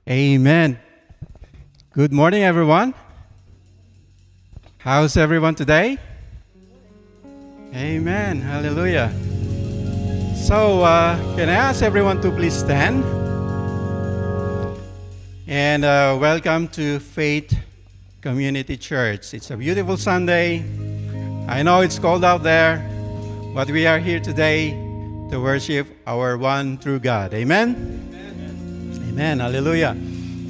Amen. Good morning, everyone. How's everyone today? Amen. Hallelujah. So, can I ask everyone to please stand? And welcome to Faith Community Church. It's a beautiful Sunday. I know it's cold out there, but we are here today to worship our one true God. Amen? Amen. Hallelujah.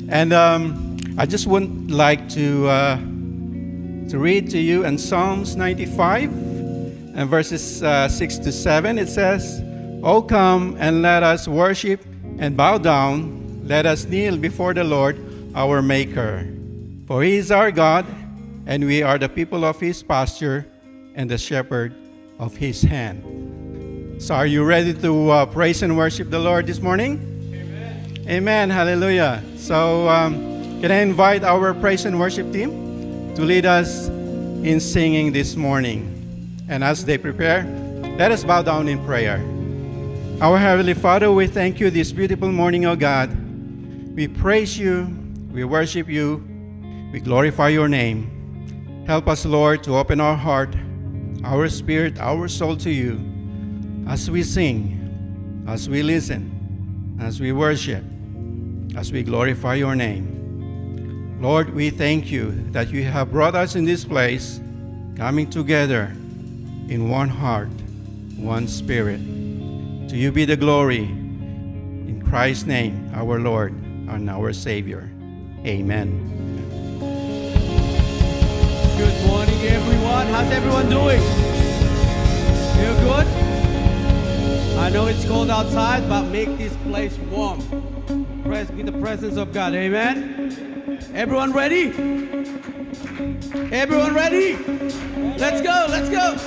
And I just would like to read to you in Psalms 95 and verses 6 to 7. It says, "O come and let us worship and bow down. Let us kneel before the Lord our Maker. For He is our God, and we are the people of His pasture and the shepherd of His hand." So are you ready to praise and worship the Lord this morning? Amen. Hallelujah. So can I invite our praise and worship team to lead us in singing this morning. And as they prepare, let us bow down in prayer. Our Heavenly Father, we thank you this beautiful morning, O God. We praise you, we worship you, we glorify your name. Help us, Lord, to open our heart, our spirit, our soul to you as we sing, as we listen, as we worship, as we glorify your name. Lord, we thank you that you have brought us in this place, coming together in one heart, one spirit. To you be the glory. In Christ's name, our Lord and our Savior. Amen. Good morning, everyone. How's everyone doing? Feel good? I know it's cold outside, but make this place warm. Be the presence of God. Amen. Everyone ready? Everyone ready? Let's go. Let's go.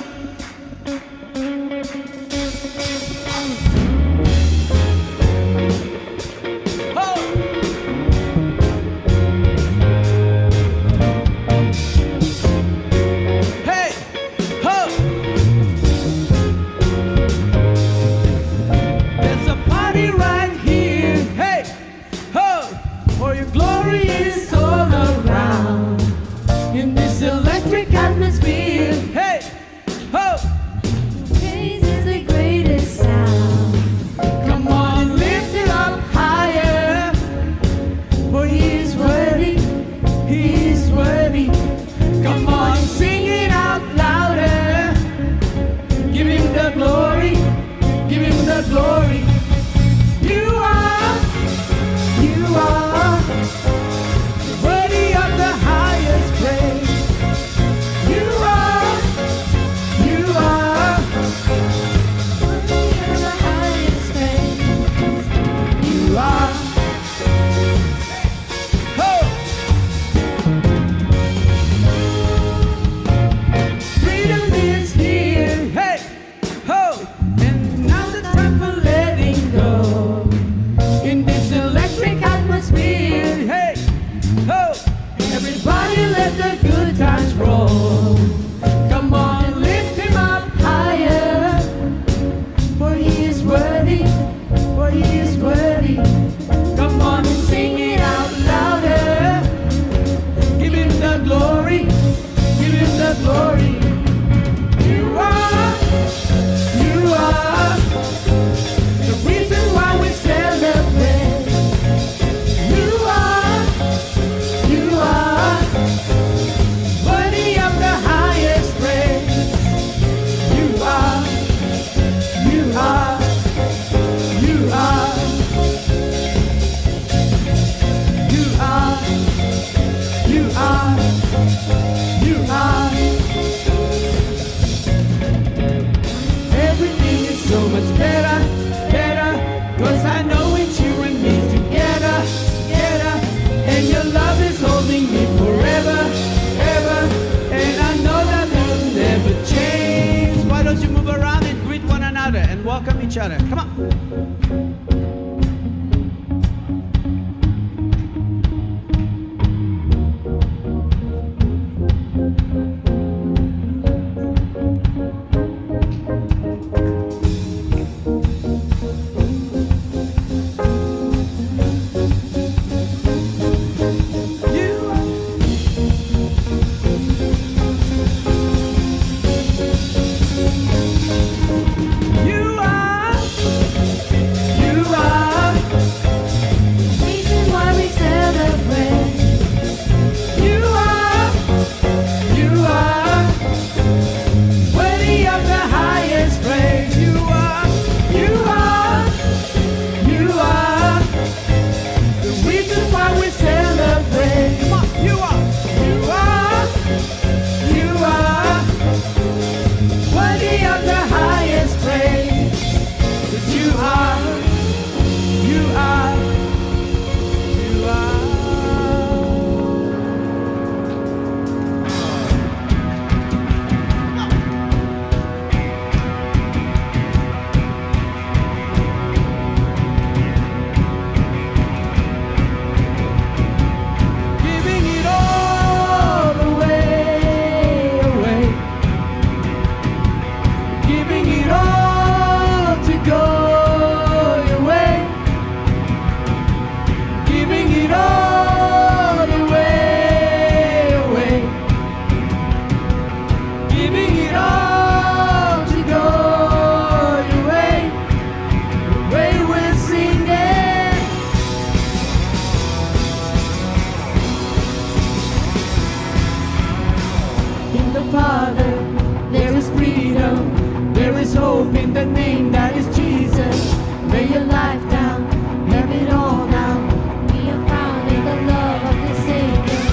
the name that is Jesus. Lay your life down, have it all now. Be found in the love of the Savior.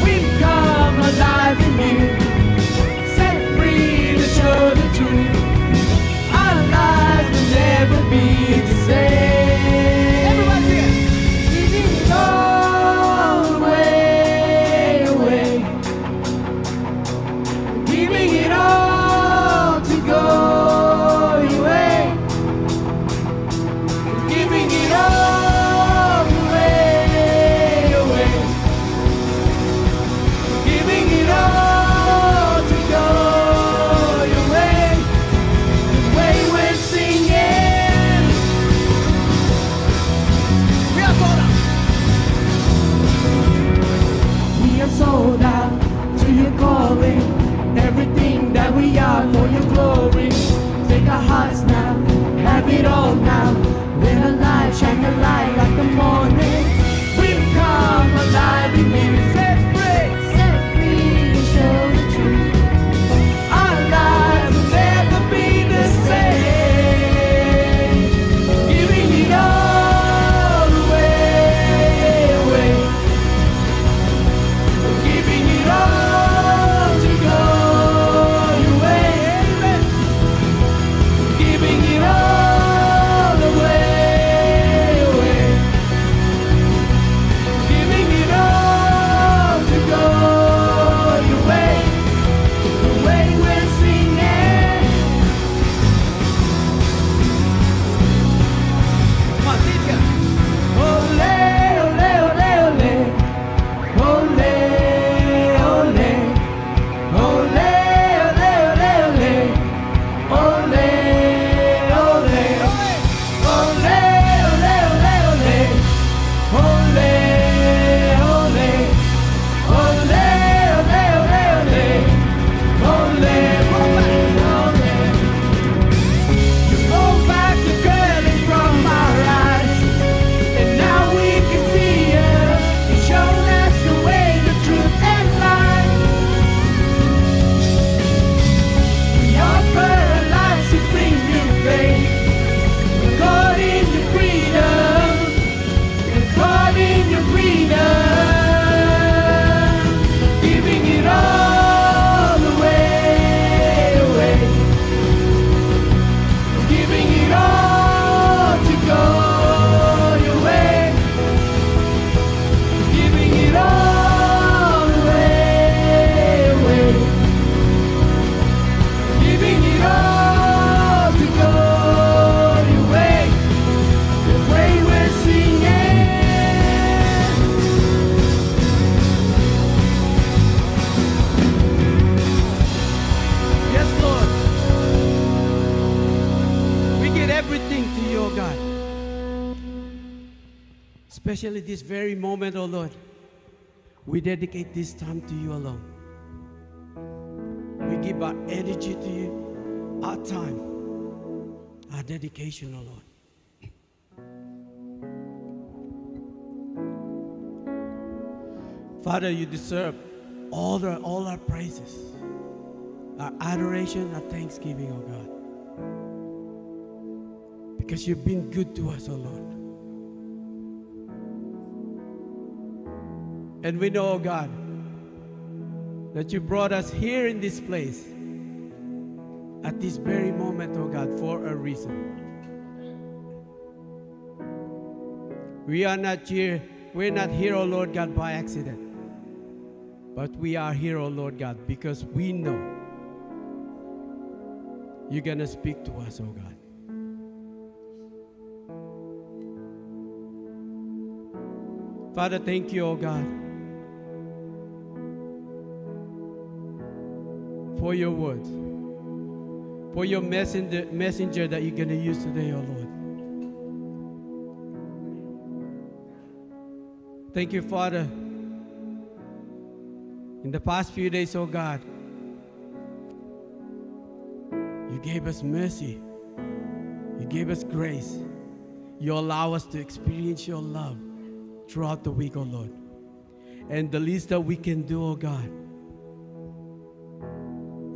We've come alive in you, set free to show the truth. Our lives will never be the same. Everybody sing it. Giving it all away. Giving it all to go your way. Giving it all away. Giving it all to go your way. The way we're singing. We are sold out. We are sold out to your calling. Everything that we are for your glory. Take our hearts now, have it all now. Let our light shine a light like the morning. We've come alive in you. Set free to show the truth. Our lives will never be the same. Giving it all away. Giving it all to go your way. Giving it all away. Giving it all to go your way. The way we're singing. Come on, sing it. Ole, ole, ole, ole. Ole, ole. Ole, ole, ole, ole. Ole, ole. Ole, ole, ole, ole. Ole, ole. Ole, ole, ole, ole. Ole, ole. You roll back the curtains from our eyes, and now we can see you. You showed us the way, the truth, and life. We offer our lives to bring you faith. We're caught in your freedom. We're caught in your freedom. Giving it all away. Giving it all to go your way. Giving it all away. Giving it all to go your way. The way we're singing. Yes, Lord. We give everything to you, oh God. Especially this very moment, oh Lord. We dedicate this time to you alone. We give our energy to you, our time, our dedication, oh Lord. Father, you deserve all our praises, our adoration, our thanksgiving, oh God. Because you've been good to us, oh Lord. And we know, oh God, that you brought us here in this place at this very moment, oh God, for a reason. We're not here, oh Lord God, by accident. But we are here, oh Lord God, because we know you're going to speak to us, oh God. Father, thank you, oh God, for your words, for your messenger that you're going to use today, oh Lord. Thank you, Father. In the past few days, oh God, you gave us mercy. You gave us grace. You allow us to experience your love throughout the week, oh Lord. And the least that we can do, oh God,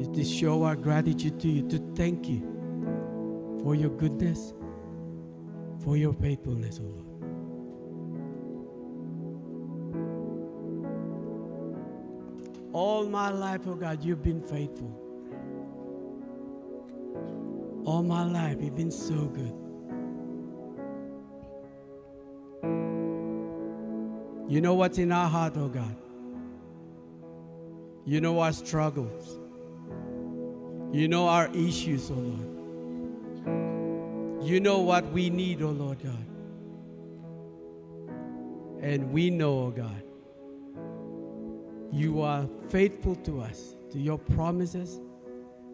is to show our gratitude to you, to thank you for your goodness, for your faithfulness, O Lord. All my life, oh God, you've been faithful. All my life, you've been so good. You know what's in our heart, oh God. You know our struggles. You know our issues, oh Lord. You know what we need, oh Lord God. And we know, oh God, you are faithful to us, to your promises,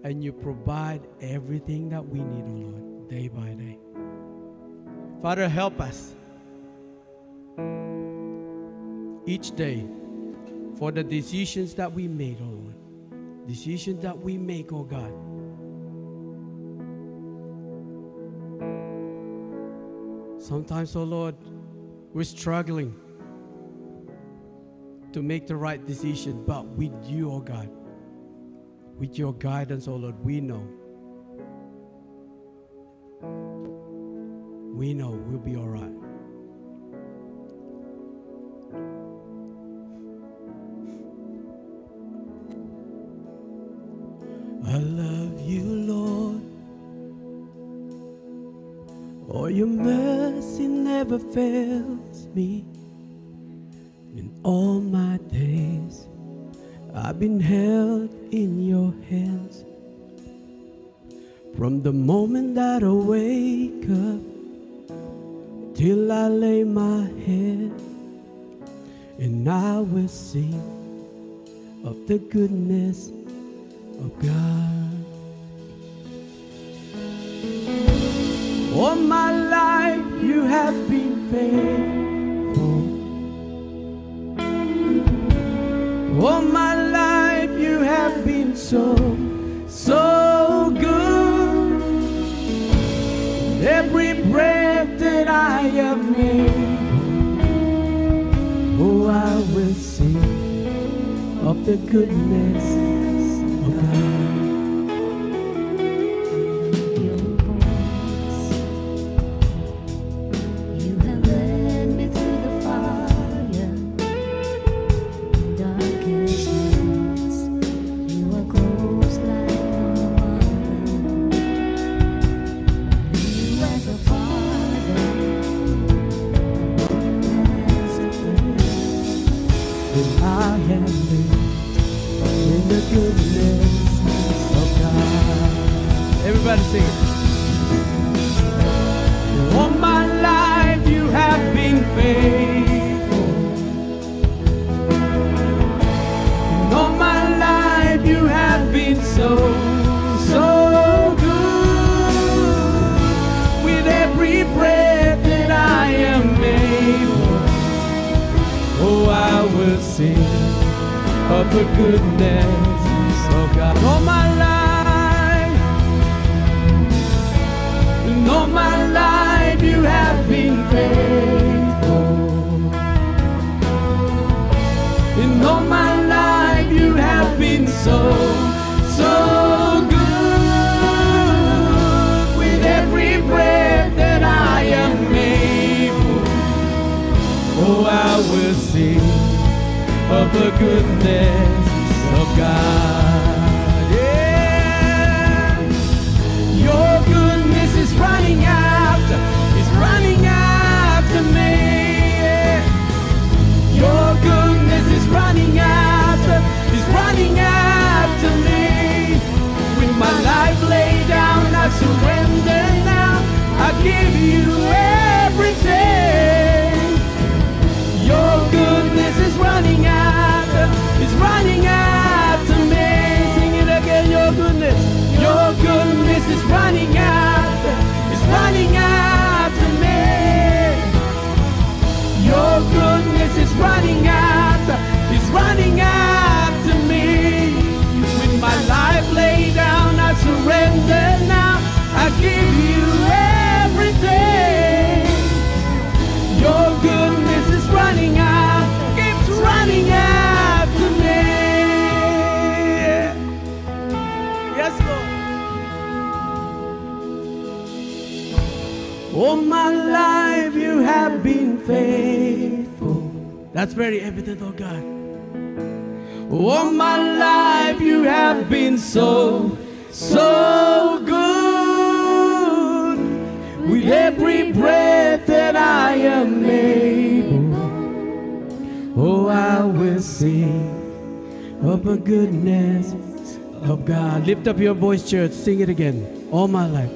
and you provide everything that we need, oh Lord, day by day. Father, help us each day for the decisions that we made, oh Lord. Decisions that we make, oh God. Sometimes, oh Lord, we're struggling to make the right decision, but with you, oh God, with your guidance, oh Lord, we know we'll be all right. I love you, Lord. Oh, your mercy never fails me. In all my days, I've been held in your hands. From the moment that I wake up till I lay my head, and I will sing of the goodness of God. All my life you have been faithful. All my life you have been so, so good. Every breath that I have made, oh, I will sing of the goodness of God. Everybody sing it. All my life you have been faithful. And all my life you have been so, so good. With every breath that I am able, oh, I will sing of the goodness of God. All my life. All my life you have been faithful. In all my life you have been so, so good. With every breath that I am able, oh, I will sing of the goodness of God. Yeah, your goodness is running after me. Your goodness is running after me. With my life laid down, I surrender now. I give you everything. Your goodness is running after me. Sing it again, your goodness is running after me. Your goodness is running after me. With my life laid down, I surrender now. I give you everything. Your goodness is keeps running after me. Yes, Lord. That's very evident, oh God. All my life you have been so, so good. With every breath that I am able, oh, I will sing of the goodness of God. Lift up your voice, church. Sing it again. All my life.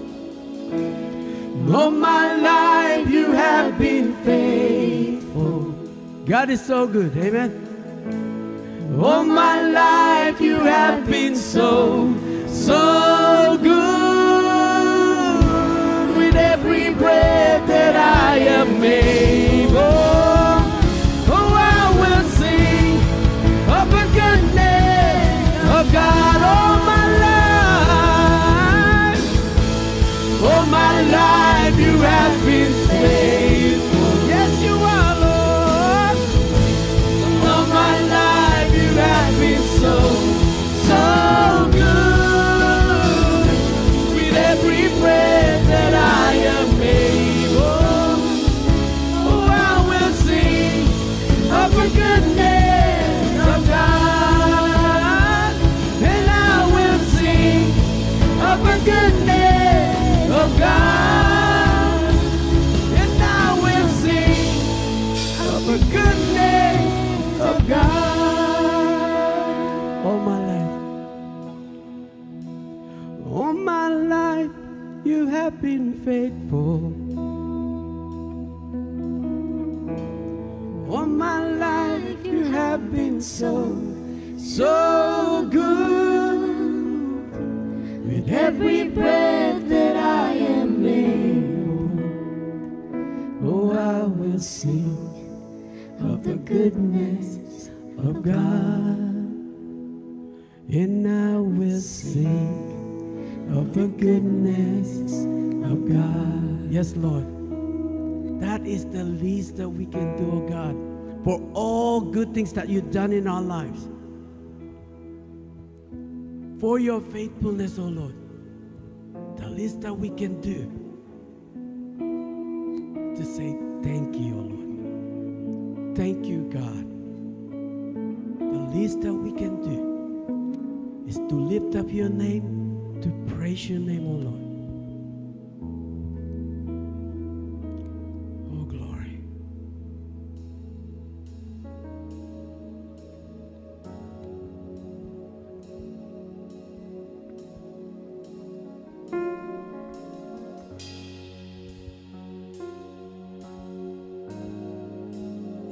All my life you have been faithful. God is so good. Amen. All my life you have been so, so good. With every breath that I am able, oh, I will sing of the goodness of God. All my life, all my life you have been faithful. Yes, you are, Lord. All my life you have been so, so good. With every breath that I am able, oh, I will sing of the goodness of God. And I will sing of the goodness of God. And I will sing of the goodness of God. All my life, all my life, you have been faithful. All my life, you have been so, so good. With every breath that I am able, oh, I will sing of the goodness of God. And I will sing of the goodness of God. Yes, Lord. That is the least that we can do, oh God, for all good things that you've done in our lives. For your faithfulness, oh Lord. The least that we can do to say thank you, oh Lord. Thank you, God. The least that we can do is to lift up your name, to praise your name, oh Lord. Oh, glory.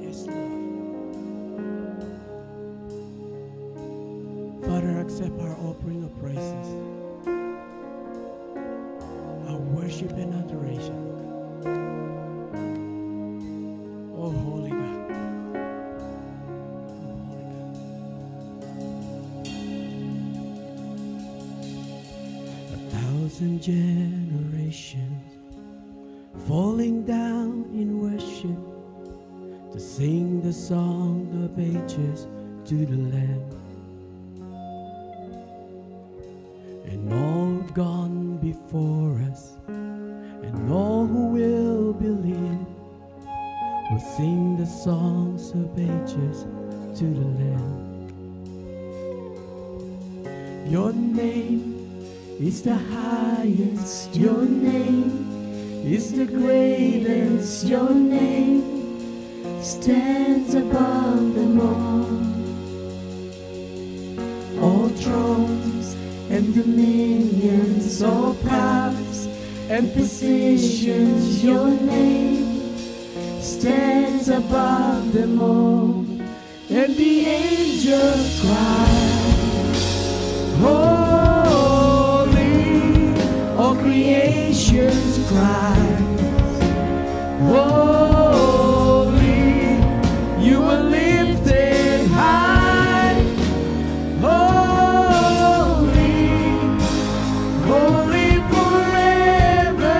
Yes, Lord. Father, accept our offering of praises, our worship and adoration. Oh, holy God. Oh, holy God. A thousand generations falling down in worship to sing the song of ages to the Lamb. And all gone before us, and all who will believe, will sing the songs of ages to the Lamb. Your name is the highest, your name is the greatest, your name stands above them all. All thrones and dominions, all powers and positions, your name stands above them all. And the angels cry, holy, all creations cries, holy, you are lifted high, holy, holy forever.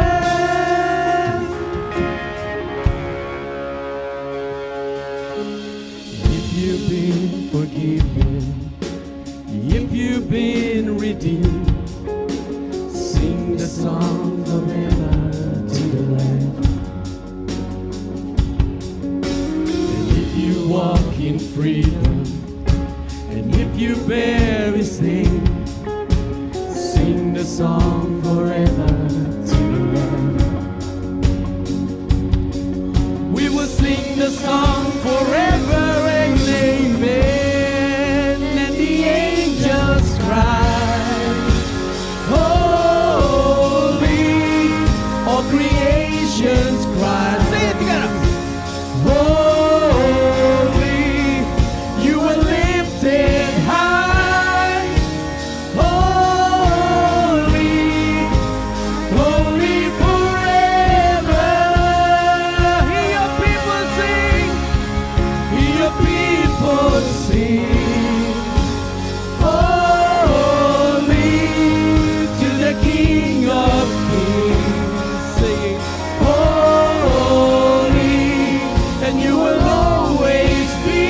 If you've been forgiven, if you've been redeemed, sing the song forever to the Lamb. And if you in freedom. And if you bear His name, sing the song forever to Him. We will sing the song forever and amen. And the angels cry, holy, all creations cry. Say it together. Holy, you were lifted high. Holy, holy forever. Hear your people sing. Hear your people sing. Holy to the King of Kings. Singing, holy, and you will always be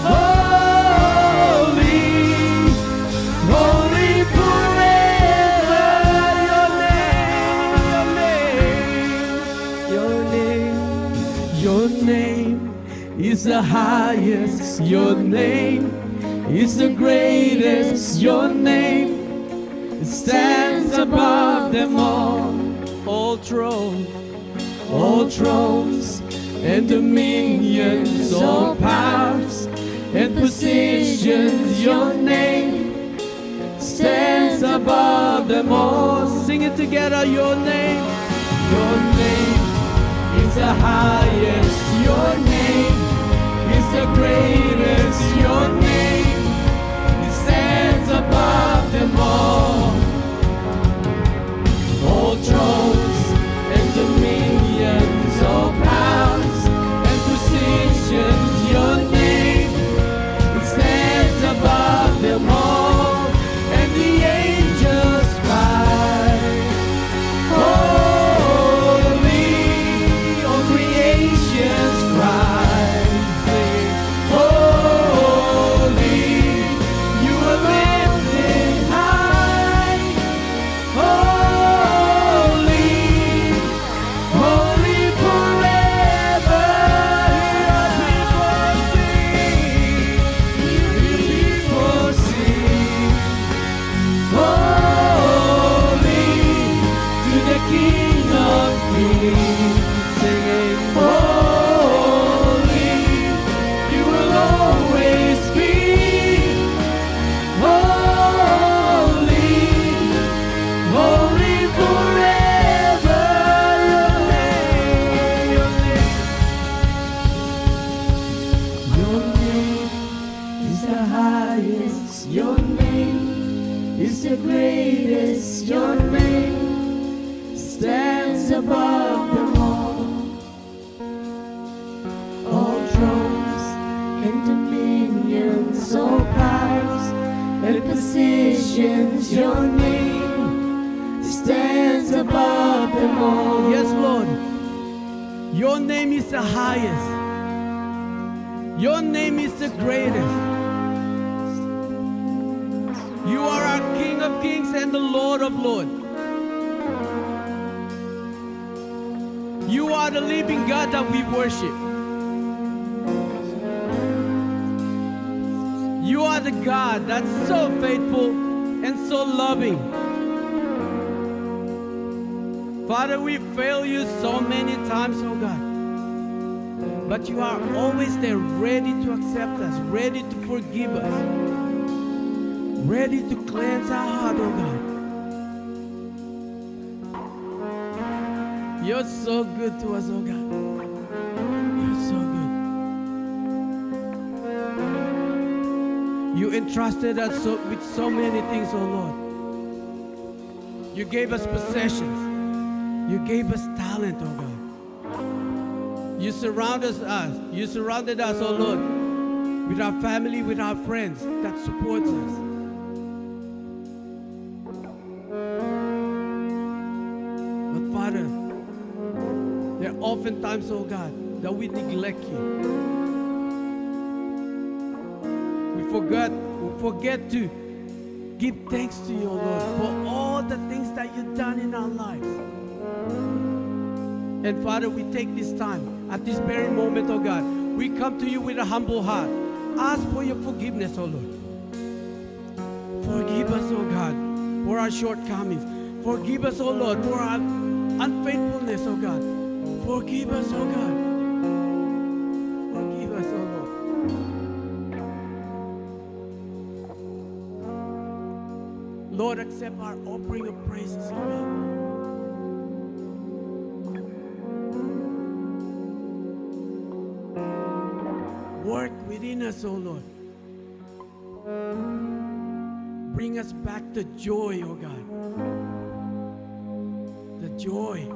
holy, holy forever. Your name is the highest. Your name is the greatest. Your name stands above them all. All thrones and dominions, all powers and positions. Your name stands above them all. Sing it together. Your name is the highest. Your name is the greatest. Your name stands above them all. All thrones and dominions, all powers and positions. Your name stands above them all. And the angels cry, holy, all creations cry, sing, holy, you are lifted high. Holy, holy forever. Hear your people sing. Holy to the King of Kings. Singing, holy, you will always be holy, holy forever. Your name is the highest. Your name is the greatest. Your name stands above them all. All thrones and dominions, all powers and positions. Your name stands above them all. Yes, Lord. Your name is the highest. Your name is the greatest. You are our King of Kings and the Lord of Lords. You are the living God that we worship. You are the God that's so faithful and so loving. Father, we fail you so many times, oh God. But you are always there, ready to accept us, ready to forgive us, ready to cleanse our heart, oh God. You're so good to us, oh God. You're so good. You entrusted us with so many things, oh Lord. You gave us possessions. You gave us talent, oh God. You surrounded us, oh Lord, with our family, with our friends that supports us. But Father, there are often times, oh God, that we neglect you. We forget to give thanks to you, oh Lord, for all the things that you've done in our lives. And Father, we take this time, at this very moment, oh God, We come to you with a humble heart. Ask for your forgiveness, O Lord. Forgive us, O God, for our shortcomings. Forgive us, O Lord, for our unfaithfulness, O God. Forgive us, O God. Forgive us, O Lord. Lord, accept our offering of praises, O God. Work within us, O Lord. Bring us back the joy, O God. The joy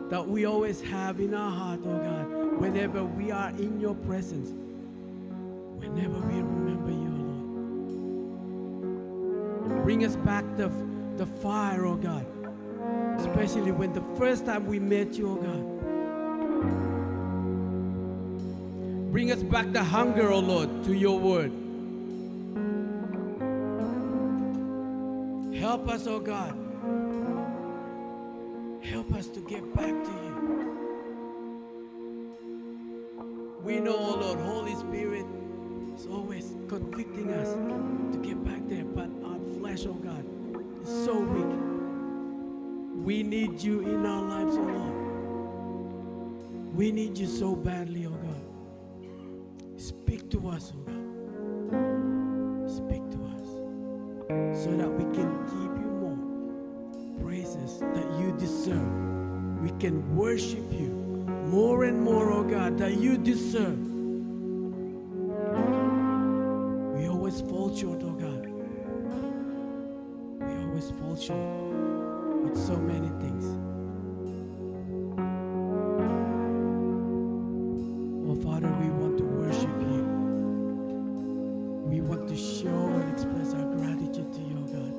that we always have in our heart, oh God, whenever we are in your presence, whenever we remember you, Lord. Bring us back the fire, oh God, especially when the first time we met you, oh God. Bring us back the hunger, oh Lord, to your word. Help us, oh God. Help us to get back to you. We know, oh Lord, Holy Spirit is always convicting us to get back there, but our flesh, oh God, is so weak. We need you in our lives, oh Lord. We need you so badly, oh God. Speak to us, oh God. Speak to us so that we can give you more praises that you deserve. We can worship you more and more, oh God, that you deserve. We always fall short, oh God. We always fall short with so many things. Oh Father, we want to worship you. We want to show and express our gratitude to you, oh God.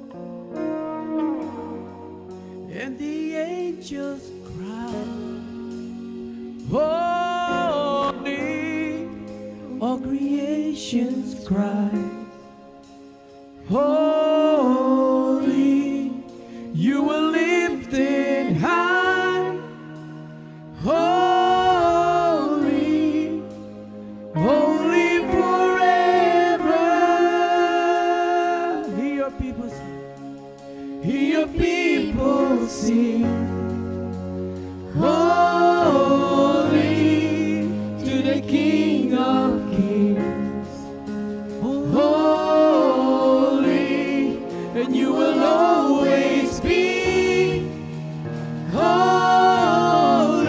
And the angels cry, holy, all creations cry, holy, you were lifted high, holy, holy forever. Hear your people sing, hear your people sing. Holy to the King of Kings, holy, and you will always be holy,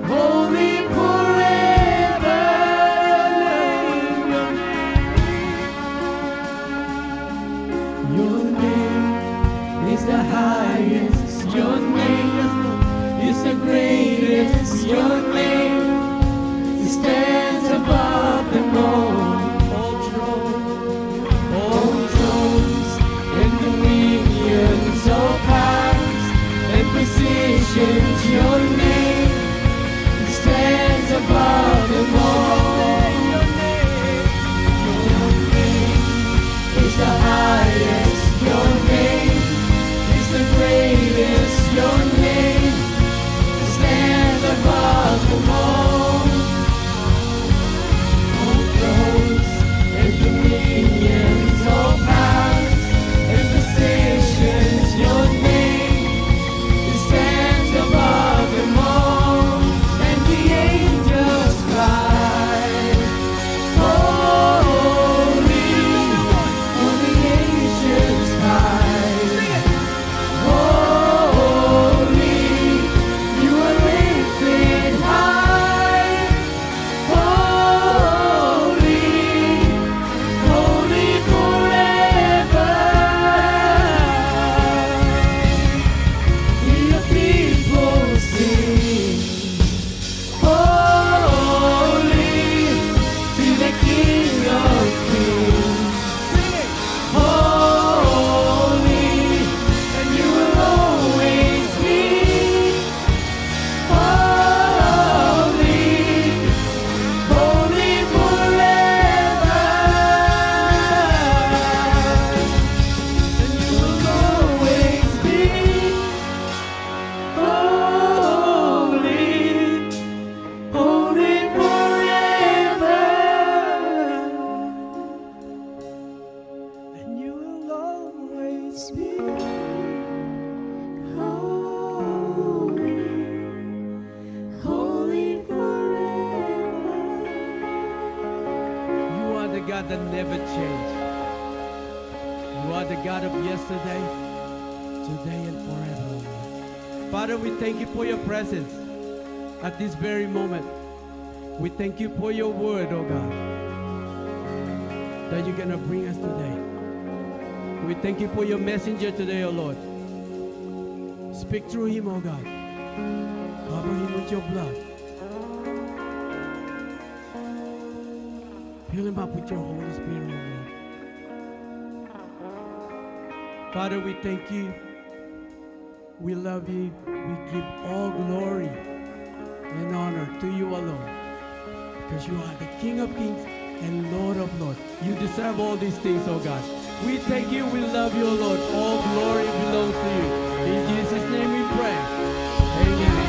holy forever. Your name is the highest, your name is the greatest, your name stands above them all. All thrones and dominions, all powers and positions, your name stands above them all. Your name is the highest, your name is the greatest, your name stands above them all. All thrones and dominions, all powers and positions, your name stands above them all. And the angels God that never changes. You are the God of yesterday, today, and forever, oh Lord. Father, we thank you for your presence at this very moment. We thank you for your word, oh God, that you're going to bring us today. We thank you for your messenger today, oh Lord. Speak through him, oh God. Cover him with your blood. Fill him up with your Holy Spirit, oh Lord. Father, we thank you. We love you. We give all glory and honor to you alone. Because you are the King of Kings and Lord of Lords. You deserve all these things, oh God. We thank you. We love you, oh Lord. All glory belongs to you. In Jesus' name we pray. Amen.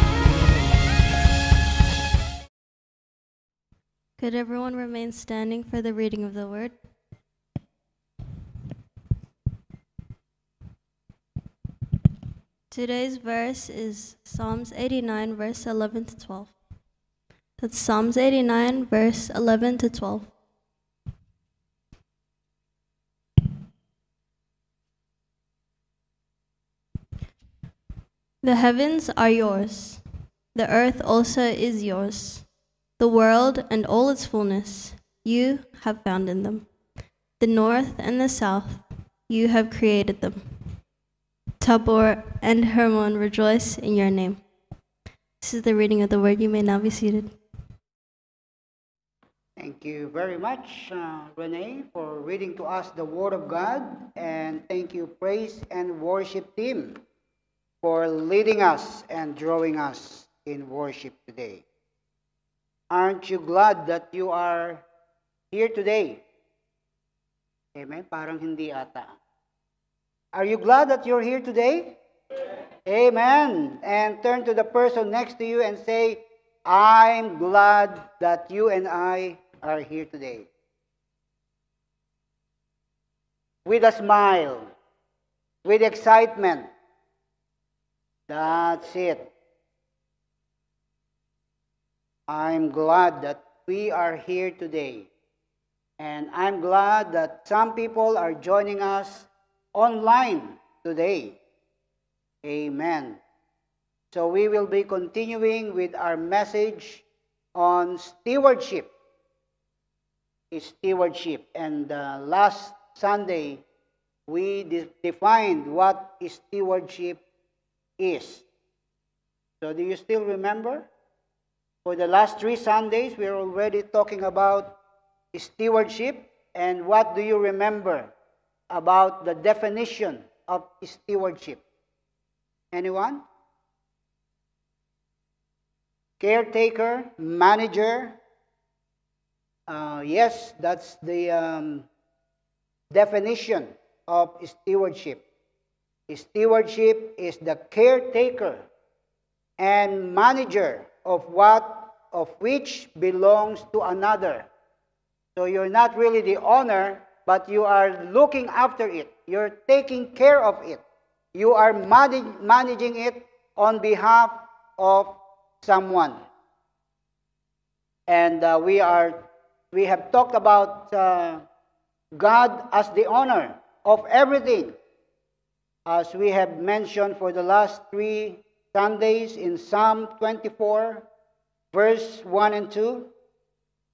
Could everyone remain standing for the reading of the word? Today's verse is Psalms 89, verse 11 to 12. That's Psalms 89, verse 11 to 12. The heavens are yours. The earth also is yours. The world and all its fullness, you have found in them. The north and the south, you have created them. Tabor and Hermon rejoice in your name. This is the reading of the word. You may now be seated. Thank you very much, Renee, for reading to us the Word of God. And thank you, praise and worship team, for leading us and drawing us in worship today. Aren't you glad that you are here today? Amen? Parang hindi ata. Are you glad that you're here today? Amen. And turn to the person next to you and say, I'm glad that you and I are here today. With a smile, with excitement. That's it. I'm glad that we are here today. And I'm glad that some people are joining us online today. Amen. So we will be continuing with our message on stewardship. Stewardship. And last Sunday, we defined what stewardship is. So do you still remember? For the last 3 Sundays, we are already talking about stewardship. And what do you remember about the definition of stewardship? Anyone? Caretaker, manager. Yes, that's the definition of stewardship. Stewardship is the caretaker and manager of which belongs to another. So you're not really the owner, but you are looking after it. You're taking care of it. You are managing it on behalf of someone. And we have talked about God as the owner of everything. As we have mentioned for the last 3 Sundays in Psalm 24, verse 1 and 2,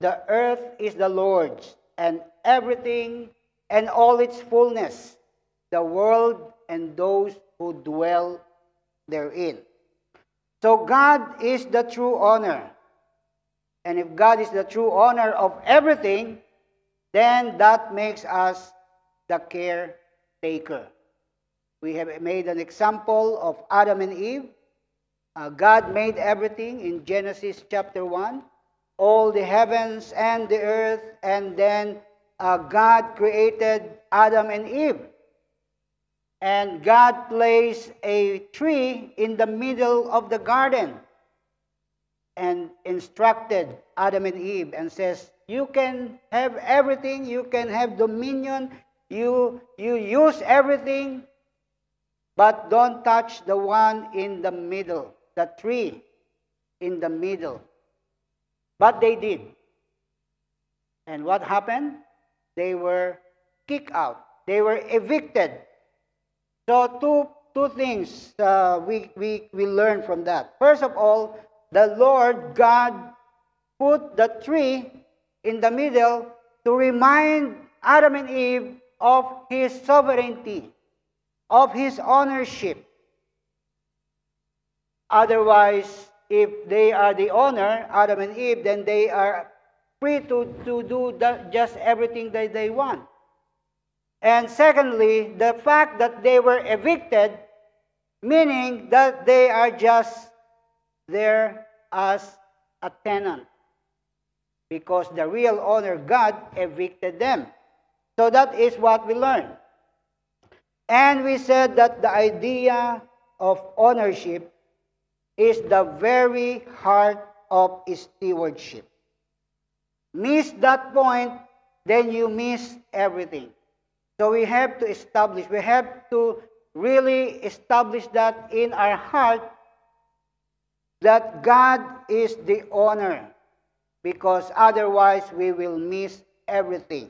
the earth is the Lord's, and everything and all its fullness, the world and those who dwell therein. So God is the true owner. And if God is the true owner of everything, then that makes us the caretaker. We have made an example of Adam and Eve. God made everything in Genesis chapter 1, all the heavens and the earth, and then God created Adam and Eve. And God placed a tree in the middle of the garden and instructed Adam and Eve and says, you can have everything, you can have dominion, you use everything, but don't touch the one in the middle, the tree in the middle. But they did. And what happened? they were kicked out. They were evicted. So two things we learn from that. First of all, the Lord God put the tree in the middle to remind Adam and Eve of His sovereignty, of His ownership. Otherwise, if they are the owner, Adam and Eve, then they are free to do just everything that they want. And secondly, the fact that they were evicted, meaning that they are just there as a tenant, because the real owner, God, evicted them. So that is what we learned. And we said that the idea of ownership is the very heart of stewardship. Miss that point, then you miss everything. So we have to really establish that in our heart, that God is the owner, because otherwise we will miss everything.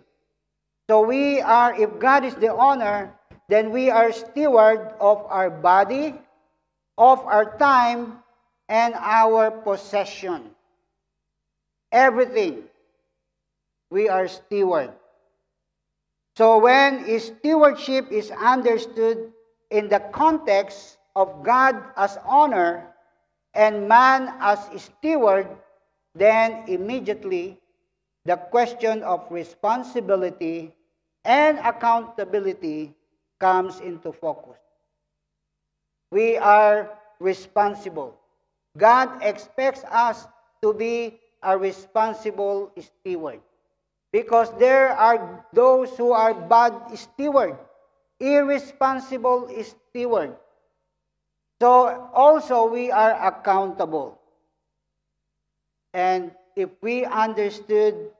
So if God is the owner, then we are steward of our body, of our time, and our possession. Everything. We are steward. So when stewardship is understood in the context of God as owner and man as steward, then immediately the question of responsibility and accountability comes into focus. We are responsible. God expects us to be a responsible steward, because there are those who are bad steward, irresponsible steward. So also we are accountable. And if we understood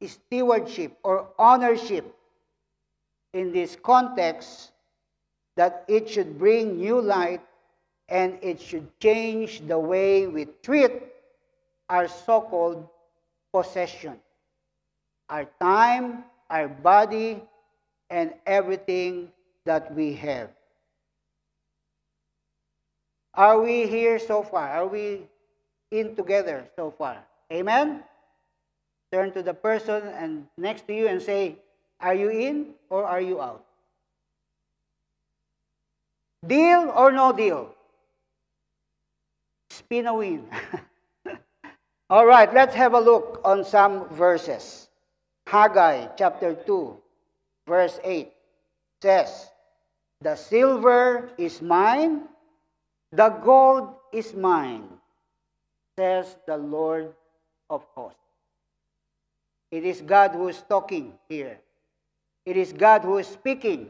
stewardship or ownership in this context, that it should bring new light and it should change the way we treat our so-called possession, our time, our body, and everything that we have. Are we here so far? Are we in together so far? Amen? Turn to the person and next to you and say, are you in or are you out? Deal or no deal? Spin a wheel. All right, let's have a look on some verses. Haggai chapter 2, verse 8 says, the silver is mine, the gold is mine, says the Lord of hosts. It is God who is talking here. It is God who is speaking.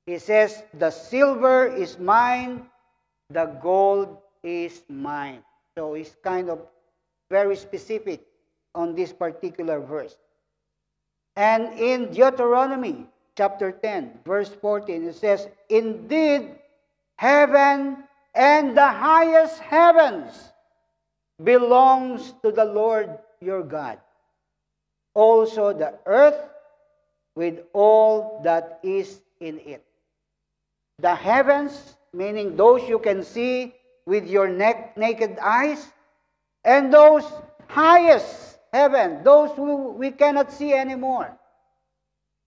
He says, the silver is mine, the gold is mine. So it's kind of very specific on this particular verse. And in Deuteronomy chapter 10, verse 14, it says, indeed, heaven and the highest heavens belongs to the Lord your God. Also the earth with all that is in it. The heavens, meaning those you can see with your naked eyes, and those highest heaven, those who we cannot see anymore.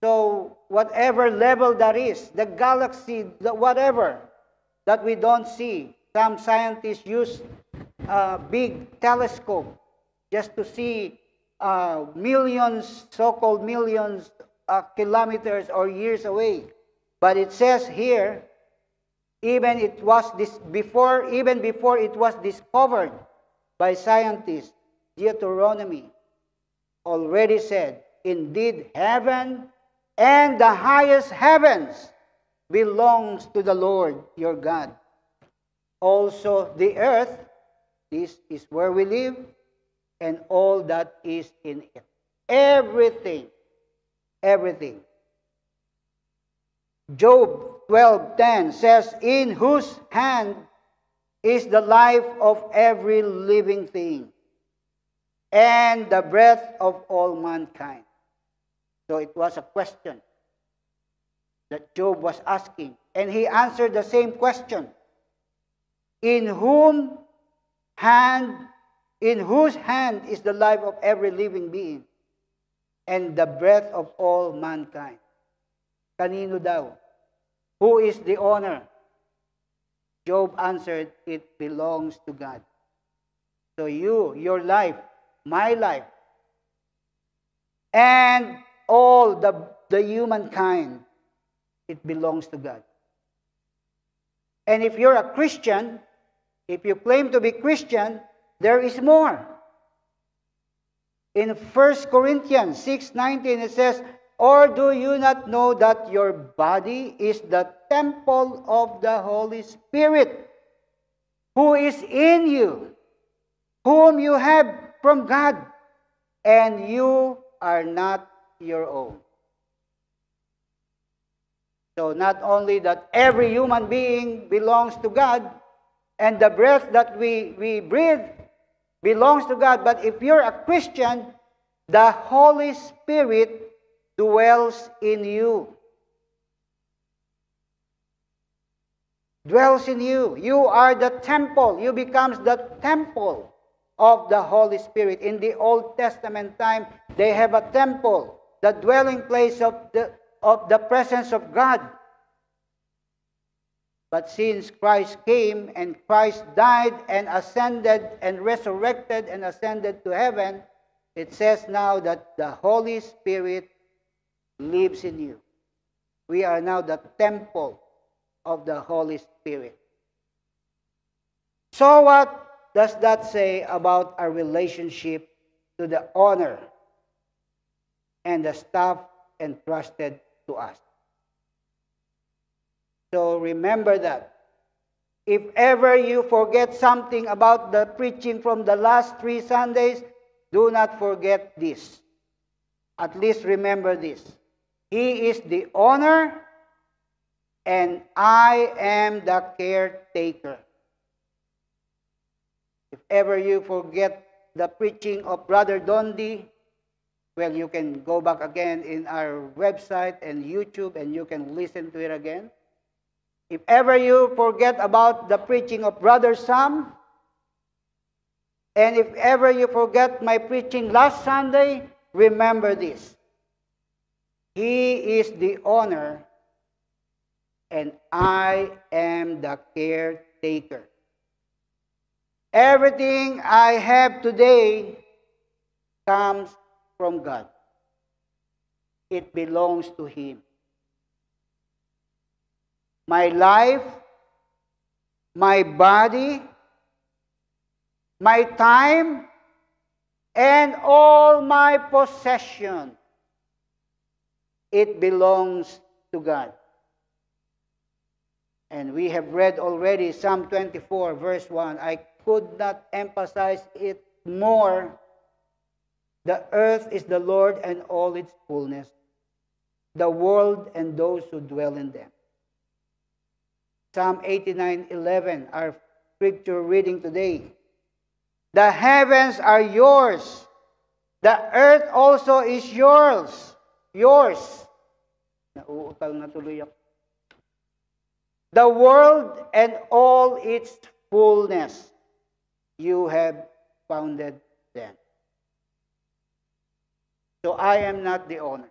So whatever level that is, the galaxy, whatever that we don't see, some scientists use a big telescope just to see millions, so-called millions kilometers or years away. But it says here, even before it was discovered by scientists, Deuteronomy already said, indeed, heaven and the highest heavens belongs to the Lord your God. Also the earth, this is where we live, and all that is in it. Everything. Everything. Job 12:10 says, in whose hand is the life of every living thing, and the breath of all mankind. So it was a question that Job was asking. And he answered the same question. In whose hand is the life of every living being and the breath of all mankind? Kanino daw? Who is the owner? Job answered, it belongs to God. So you, your life, my life, and all the humankind, it belongs to God. And if you're a Christian, if you claim to be Christian, there is more. In 1 Corinthians 6:19, it says, or do you not know that your body is the temple of the Holy Spirit, who is in you, whom you have from God, and you are not your own? So not only that every human being belongs to God, and the breath that we breathe belongs to God, but if you're a Christian, the Holy Spirit dwells in you. Dwells in you. You are the temple. You become the temple of the Holy Spirit. In the Old Testament time, they have a temple, the dwelling place of the presence of God. But since Christ came and Christ died and ascended and resurrected and ascended to heaven, it says now that the Holy Spirit lives in you. We are now the temple of the Holy Spirit. So what does that say about our relationship to the honor and the stuff entrusted to us? So remember that. If ever you forget something about the preaching from the last 3 Sundays, do not forget this. At least remember this. He is the owner, and I am the caretaker. If ever you forget the preaching of Brother Dondi, well, you can go back again in our website and YouTube, and you can listen to it again. If ever you forget about the preaching of Brother Sam, and if ever you forget my preaching last Sunday, remember this. He is the owner, and I am the caretaker. Everything I have today comes from God. It belongs to Him. My life, my body, my time, and all my possession, it belongs to God. And we have read already Psalm 24, verse 1. I could not emphasize it more. The earth is the Lord and all its fullness, the world and those who dwell in them. Psalm 89:11, our scripture reading today. The heavens are yours. The earth also is yours. Yours. Nauutal na tuloy ako. The world and all its fullness. You have founded them. So I am not the owner.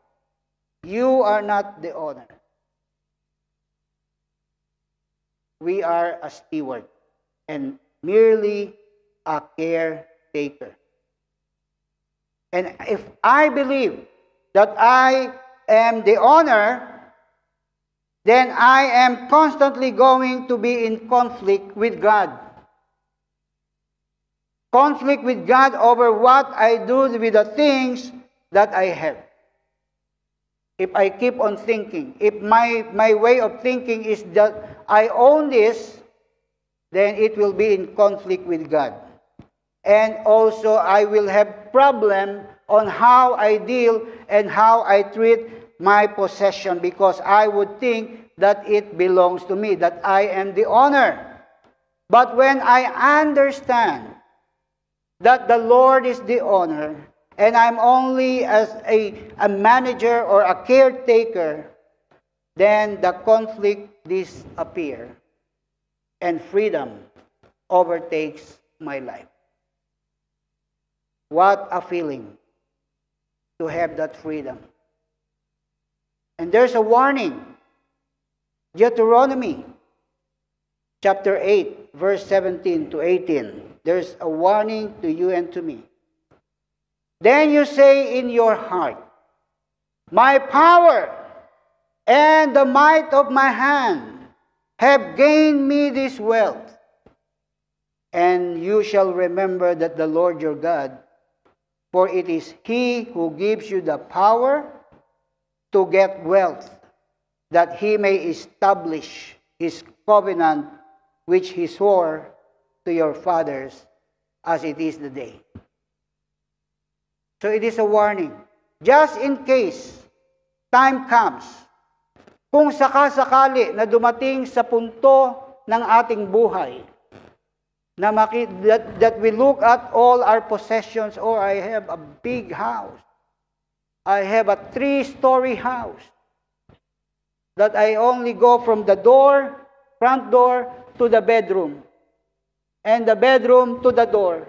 You are not the owner. We are a steward and merely a caretaker. And if I believe that I am the owner, then I am constantly going to be in conflict with God. Conflict with God over what I do with the things that I have. If I keep on thinking, if my way of thinking is that I own this, then it will be in conflict with God. And also I will have problem on how I deal and how I treat my possession, because I would think that it belongs to me, that I am the owner. But when I understand that the Lord is the owner, and I'm only as a manager or a caretaker, then the conflict disappears and freedom overtakes my life. What a feeling to have that freedom. And there's a warning. Deuteronomy chapter 8, verse 17 to 18. There's a warning to you and to me. Then you say in your heart, my power and the might of my hand have gained me this wealth. And you shall remember that the Lord your God, for it is He who gives you the power to get wealth, that He may establish His covenant which He swore to your fathers, as it is the day. So it is a warning. Just in case time comes, kung sakasakali na dumating sa punto ng ating buhay, na that we look at all our possessions, or I have a big house, I have a 3-story house, that I only go from the door, front door, to the bedroom, and the bedroom to the door.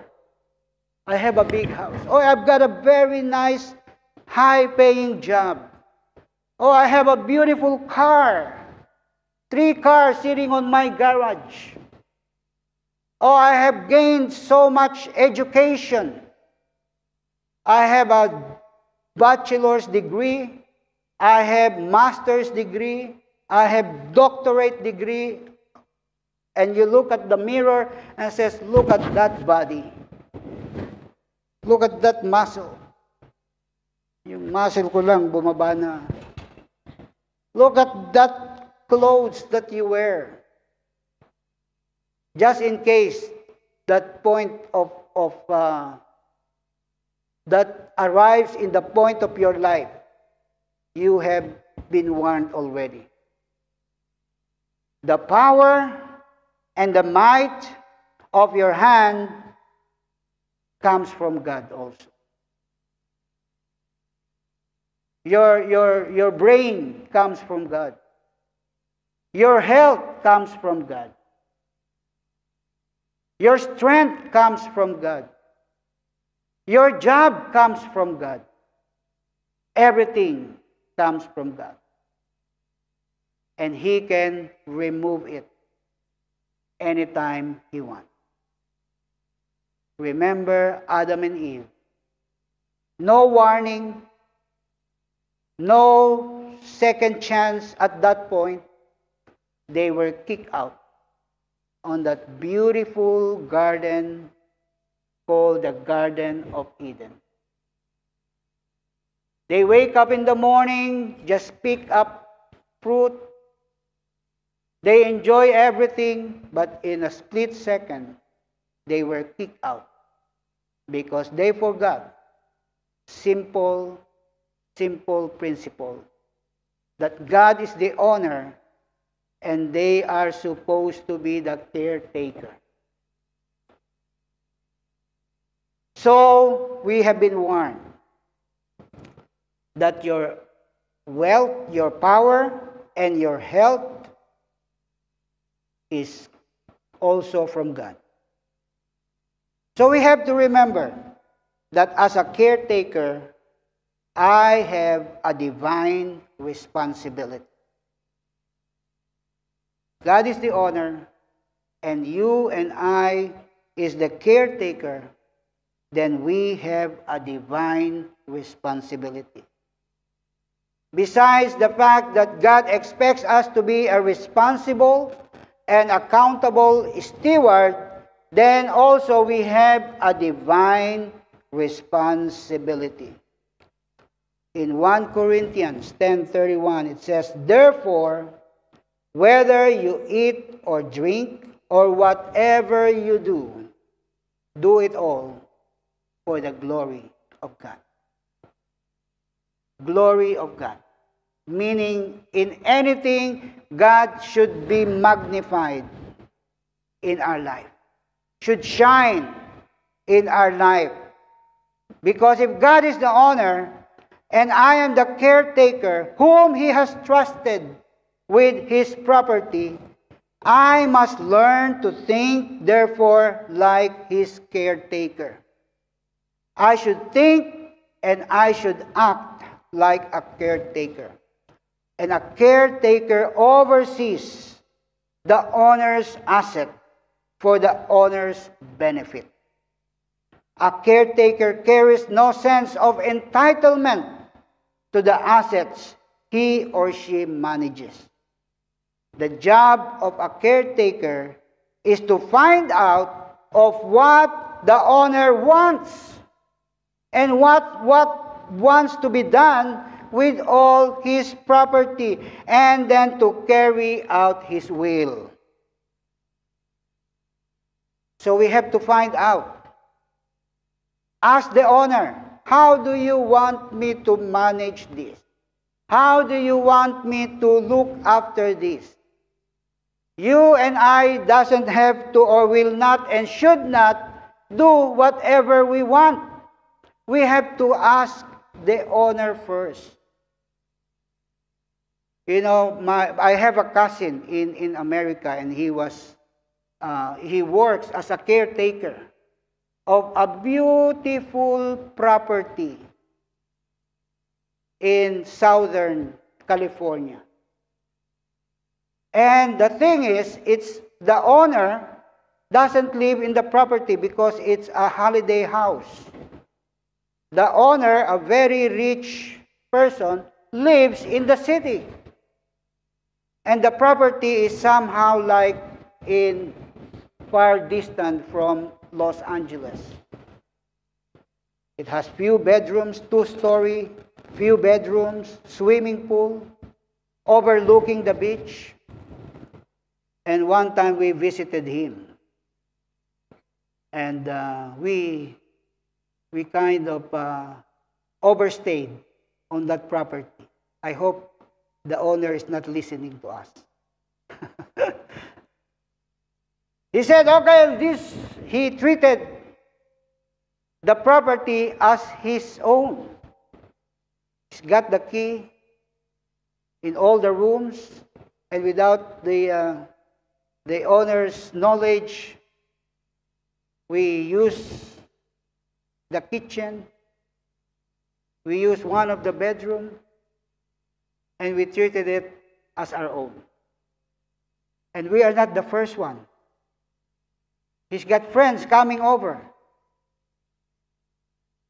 I have a big house. Oh, I've got a very nice, high-paying job. Oh, I have a beautiful car. 3 cars sitting on my garage. Oh, I have gained so much education. I have a bachelor's degree. I have master's degree. I have doctorate degree. And you look at the mirror and says, look at that body. Look at that muscle. Yung muscle ko lang bumaba na. Look at that clothes that you wear. Just in case that point that arrives in the point of your life, you have been warned already. The power and the might of your hand comes from God also. Your brain comes from God. Your health comes from God. Your strength comes from God. Your job comes from God. Everything comes from God. And He can remove it anytime He wants. Remember Adam and Eve. No warning, no second chance at that point. They were kicked out on that beautiful garden called the Garden of Eden. They wake up in the morning, just pick up fruit. They enjoy everything, but in a split second, they were kicked out because they forgot simple principle that God is the owner and they are supposed to be the caretaker. So we have been warned that your wealth, your power, and your health is also from God. So we have to remember that as a caretaker, I have a divine responsibility. God is the owner, and you and I is the caretaker, then we have a divine responsibility. Besides the fact that God expects us to be a responsible and accountable steward, then also we have a divine responsibility. In 1 Corinthians 10:31, it says, therefore, whether you eat or drink or whatever you do, do it all for the glory of God. Glory of God. Meaning, in anything, God should be magnified in our life. Should shine in our life. Because if God is the owner, and I am the caretaker, whom He has trusted with His property, I must learn to think, therefore, like His caretaker. I should think and I should act like a caretaker. And a caretaker oversees the owner's asset for the owner's benefit. A caretaker carries no sense of entitlement to the assets he or she manages. The job of a caretaker is to find out of what the owner wants and what wants to be done with all his property, and then to carry out his will. So we have to find out. Ask the owner, how do you want me to manage this? How do you want me to look after this? You and I doesn't have to or will not and should not do whatever we want. We have to ask the owner first. You know, I have a cousin in America, and he works as a caretaker of a beautiful property in Southern California. And the thing is, it's the owner doesn't live in the property because it's a holiday house. The owner, a very rich person, lives in the city. And the property is somehow like in far distant from Los Angeles. It has few bedrooms, 2-story, few bedrooms, swimming pool, overlooking the beach. And one time we visited him. And we kind of overstayed on that property. I hope the owner is not listening to us. He said, okay, he treated the property as his own. He's got the key in all the rooms, and without the owner's knowledge, we use the kitchen, we use one of the bedrooms, and we treated it as our own. And we are not the first one. He's got friends coming over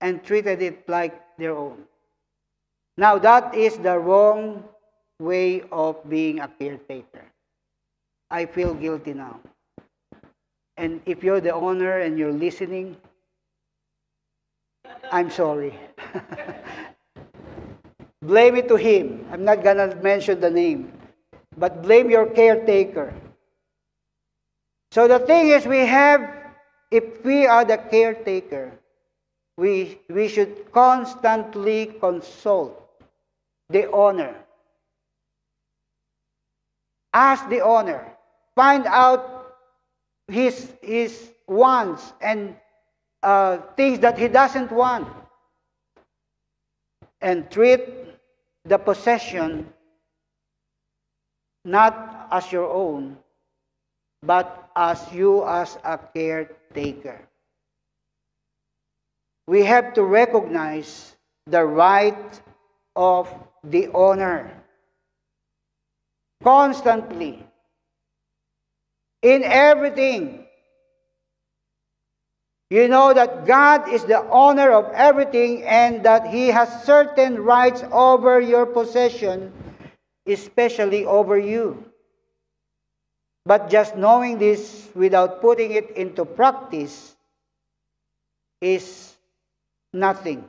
and treated it like their own. Now that is the wrong way of being a caretaker. I feel guilty now. And if you're the owner and you're listening, I'm sorry. Blame it to him. I'm not going to mention the name. But blame your caretaker. So the thing is, if we are the caretaker, we should constantly consult the owner. Ask the owner. Find out his wants and things that he doesn't want. And treat the possession not as your own, but as you as a caretaker. We have to recognize the right of the owner constantly in everything. You know that God is the owner of everything and that He has certain rights over your possession, especially over you. But just knowing this without putting it into practice is nothing.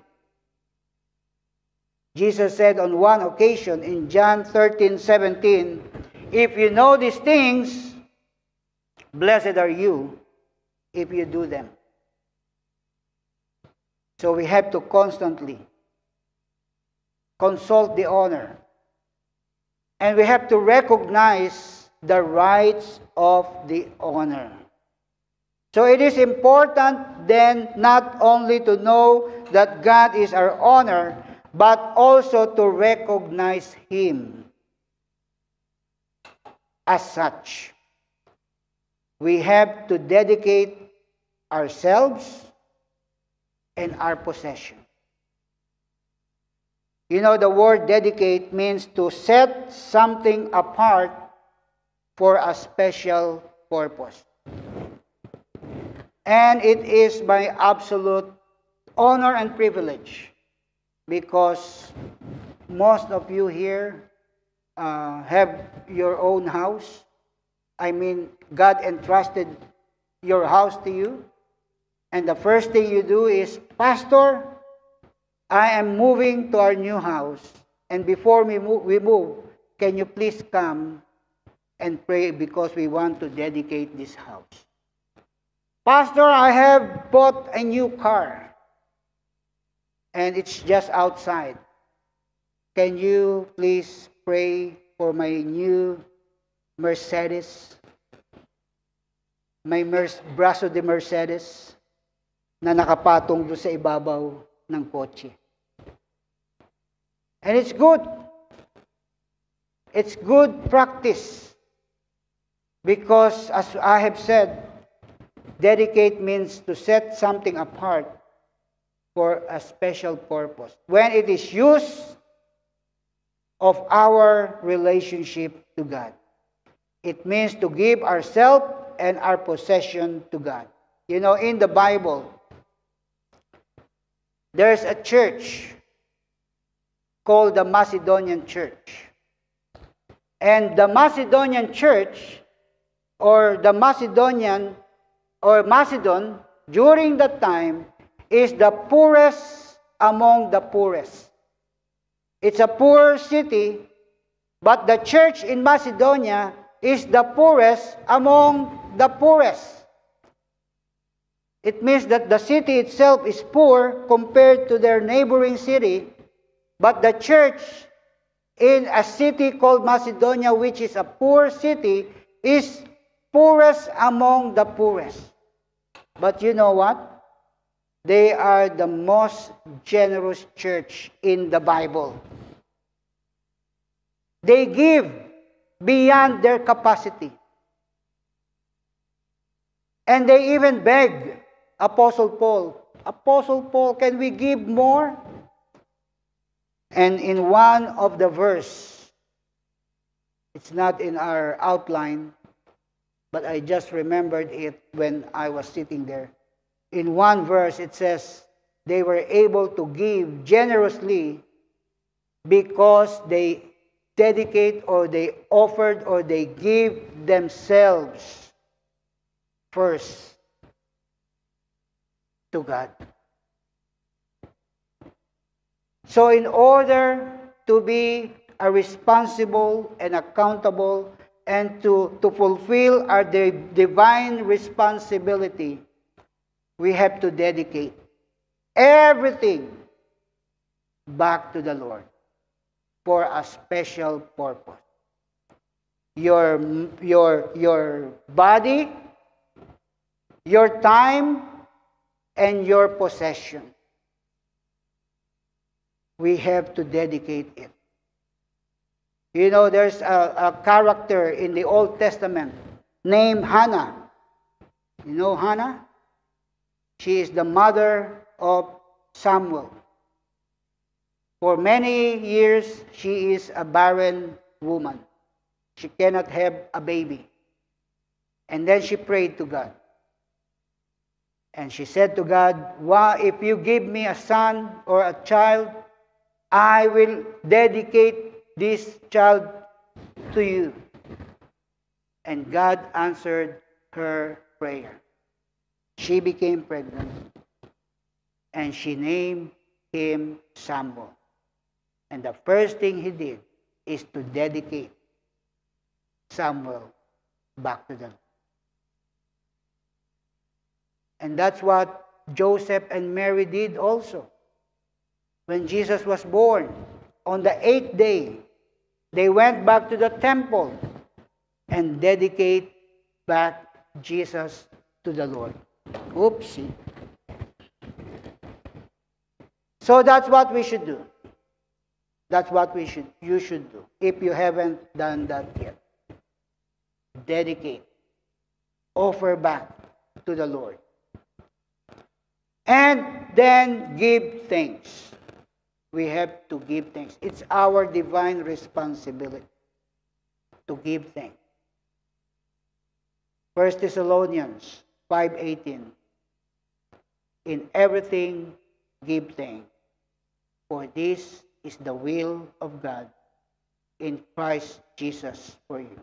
Jesus said on one occasion in John 13:17, if you know these things, blessed are you if you do them. So we have to constantly consult the owner. And we have to recognize the rights of the owner. So it is important then not only to know that God is our honor, but also to recognize Him as such. We have to dedicate ourselves and our possession. You know, the word dedicate means to set something apart for a special purpose. And it is my absolute honor and privilege, because most of you here have your own house. I mean, God entrusted your house to you. And the first thing you do is, Pastor, I am moving to our new house. And before we move, can you please come and pray because we want to dedicate this house. Pastor, I have bought a new car. And it's just outside. Can you please pray for my new Mercedes? My braso de Mercedes na nakapatong doon sa ibabaw ng kotse. And it's good. It's good practice. Because as I have said, dedicate means to set something apart for a special purpose. When it is used of our relationship to God. It means to give ourselves and our possession to God. You know, in the Bible, there's a church called the Macedonian Church. And the Macedonian Church, or the Macedonian, or Macedon, during that time, is the poorest among the poorest. It's a poor city, but the church in Macedonia is the poorest among the poorest. It means that the city itself is poor compared to their neighboring city, but the church in a city called Macedonia, which is a poor city, is poorest among the poorest. But you know what? They are the most generous church in the Bible. They give beyond their capacity. And they even beg Apostle Paul, can we give more? And in one of the verse, it's not in our outline, but I just remembered it when I was sitting there. In one verse, it says, they were able to give generously because they dedicate, or they offered, or they give themselves first to God. So in order to be a responsible and accountable and to fulfill our divine responsibility, we have to dedicate everything back to the Lord for a special purpose. Your body, your time, and your possession. We have to dedicate it. You know, there's a character in the Old Testament named Hannah. You know Hannah? She is the mother of Samuel. For many years, she is a barren woman. She cannot have a baby. And then she prayed to God. And she said to God, if you give me a son or a child, I will dedicate this child to you. And God answered her prayer. She became pregnant, and she named him Samuel. And the first thing he did is to dedicate Samuel back to the Lord. And that's what Joseph and Mary did also. When Jesus was born, on the 8th day, they went back to the temple and dedicate back Jesus to the Lord. Oopsie. So that's what we should do. That's what you should do. If you haven't done that yet. Dedicate. Offer back to the Lord. And then give thanks. We have to give thanks. It's our divine responsibility to give thanks. 1 Thessalonians 5:18. In everything give thanks, for this is the will of God in Christ Jesus for you.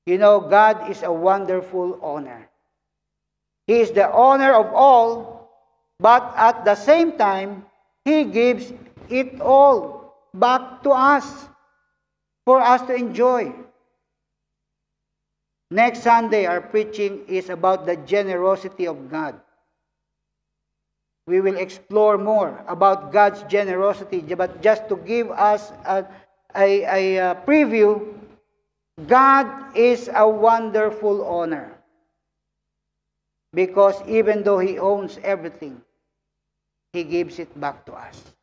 You know, God is a wonderful owner. He is the owner of all, but at the same time, He gives it all back to us for us to enjoy. Next Sunday, our preaching is about the generosity of God. We will explore more about God's generosity, but just to give us a preview, God is a wonderful owner. Because even though He owns everything, He gives it back to us.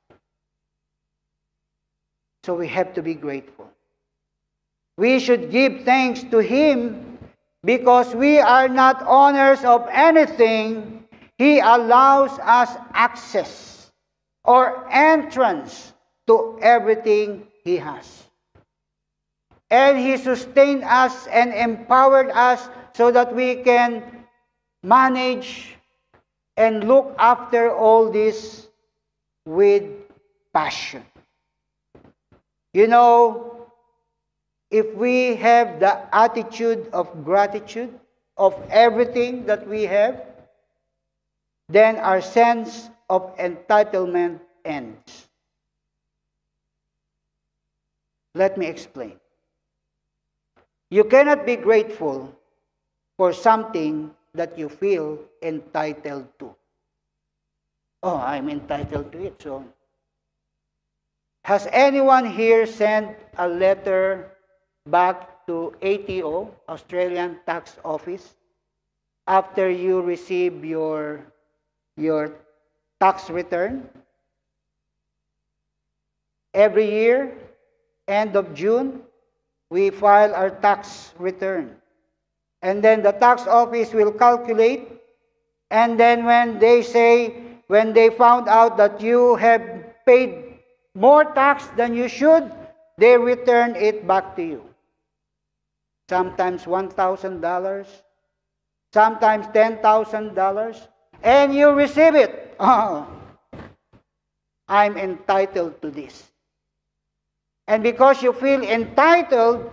So we have to be grateful. We should give thanks to Him because we are not owners of anything. He allows us access or entrance to everything He has. And He sustained us and empowered us so that we can manage and look after all this with passion. You know, if we have the attitude of gratitude of everything that we have, then our sense of entitlement ends. Let me explain. You cannot be grateful for something that you feel entitled to. Oh, I'm entitled to it. So, has anyone here sent a letter back to ATO, Australian Tax Office, after you receive your tax return? Every year, end of June, we file our tax return. And then the tax office will calculate. And then when they found out that you have paid more tax than you should, they return it back to you. Sometimes $1,000, sometimes $10,000, and you receive it. Oh, I'm entitled to this. And because you feel entitled,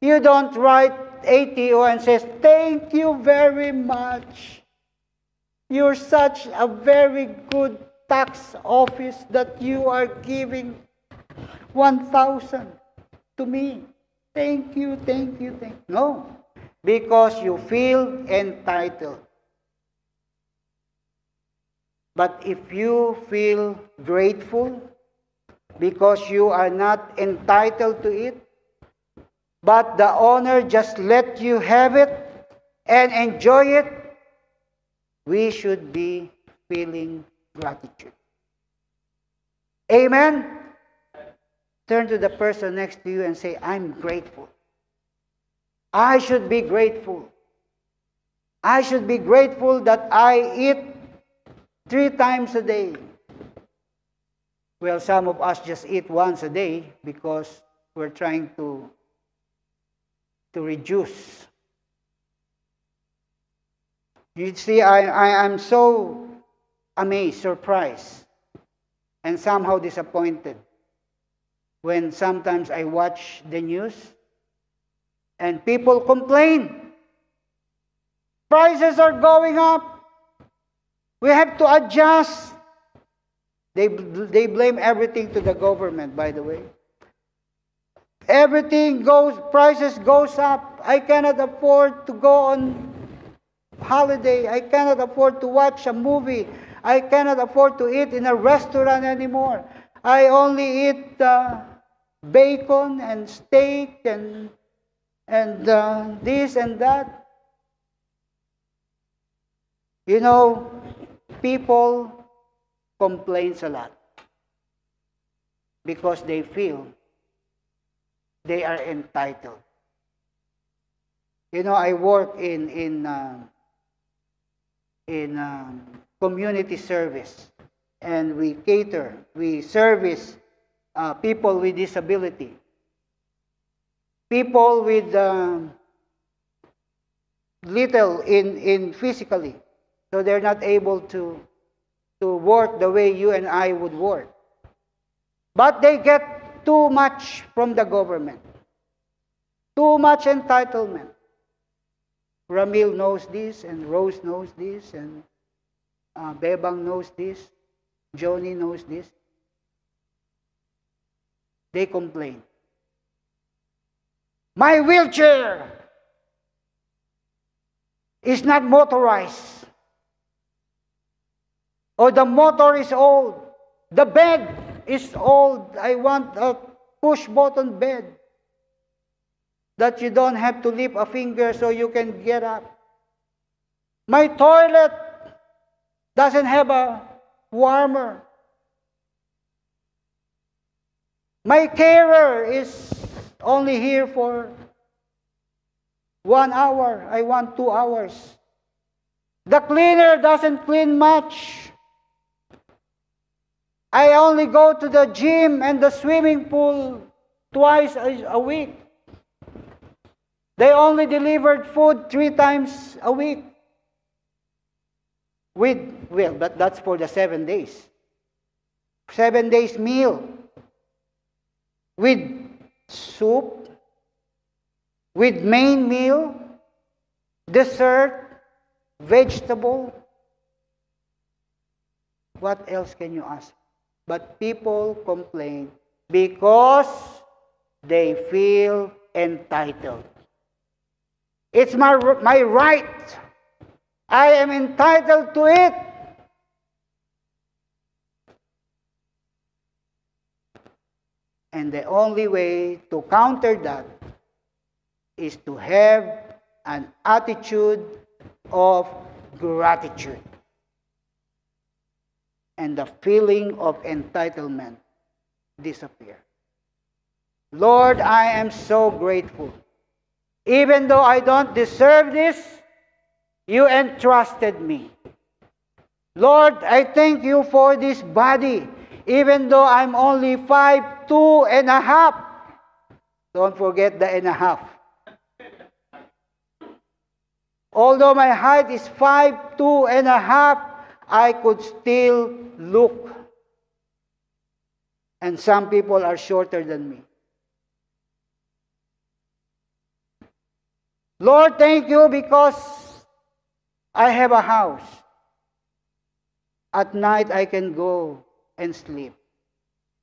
you don't write ATO and says, thank you very much. You're such a very good tax office that you are giving 1,000 to me. Thank you, thank you, thank you. No, because you feel entitled. But if you feel grateful because you are not entitled to it, but the owner just let you have it and enjoy it, we should be feeling gratitude. Amen? Turn to the person next to you and say, I'm grateful. I should be grateful. I should be grateful that I eat 3 times a day. Well, some of us just eat once a day because we're trying to reduce. You see, I'm so amazed, surprised, and somehow disappointed when sometimes I watch the news and people complain. Prices are going up. We have to adjust. They blame everything to the government, by the way. Prices goes up. I cannot afford to go on holiday. I cannot afford to watch a movie. I cannot afford to eat in a restaurant anymore. I only eat bacon and steak and this and that. You know, people complain a lot because they feel they are entitled. You know, I work in community service, and we service people with disability, people with little in physically, so they're not able to work the way you and I would work. But they get too much from the government, too much entitlement. Ramil knows this, and Rose knows this, and Bebang knows this, Joni knows this. They complain. My wheelchair is not motorized. Or the motor is old. The bed is old. I want a push-button bed that you don't have to lift a finger so you can get up. My toilet doesn't have a warmer. My carer is only here for 1 hour. I want 2 hours. The cleaner doesn't clean much. I only go to the gym and the swimming pool twice a week. They only delivered food 3 times a week. But that's for the 7 days. 7 days meal. With soup, with main meal, dessert, vegetable. What else can you ask? But people complain because they feel entitled. It's my right. I am entitled to it. And the only way to counter that is to have an attitude of gratitude. And the feeling of entitlement disappear. Lord, I am so grateful. Even though I don't deserve this, you entrusted me. Lord, I thank you for this body. Even though I'm only 5'2.5". Don't forget the and a half. Although my height is 5'2.5", I could still look. And some people are shorter than me. Lord, thank you because I have a house. At night I can go and sleep.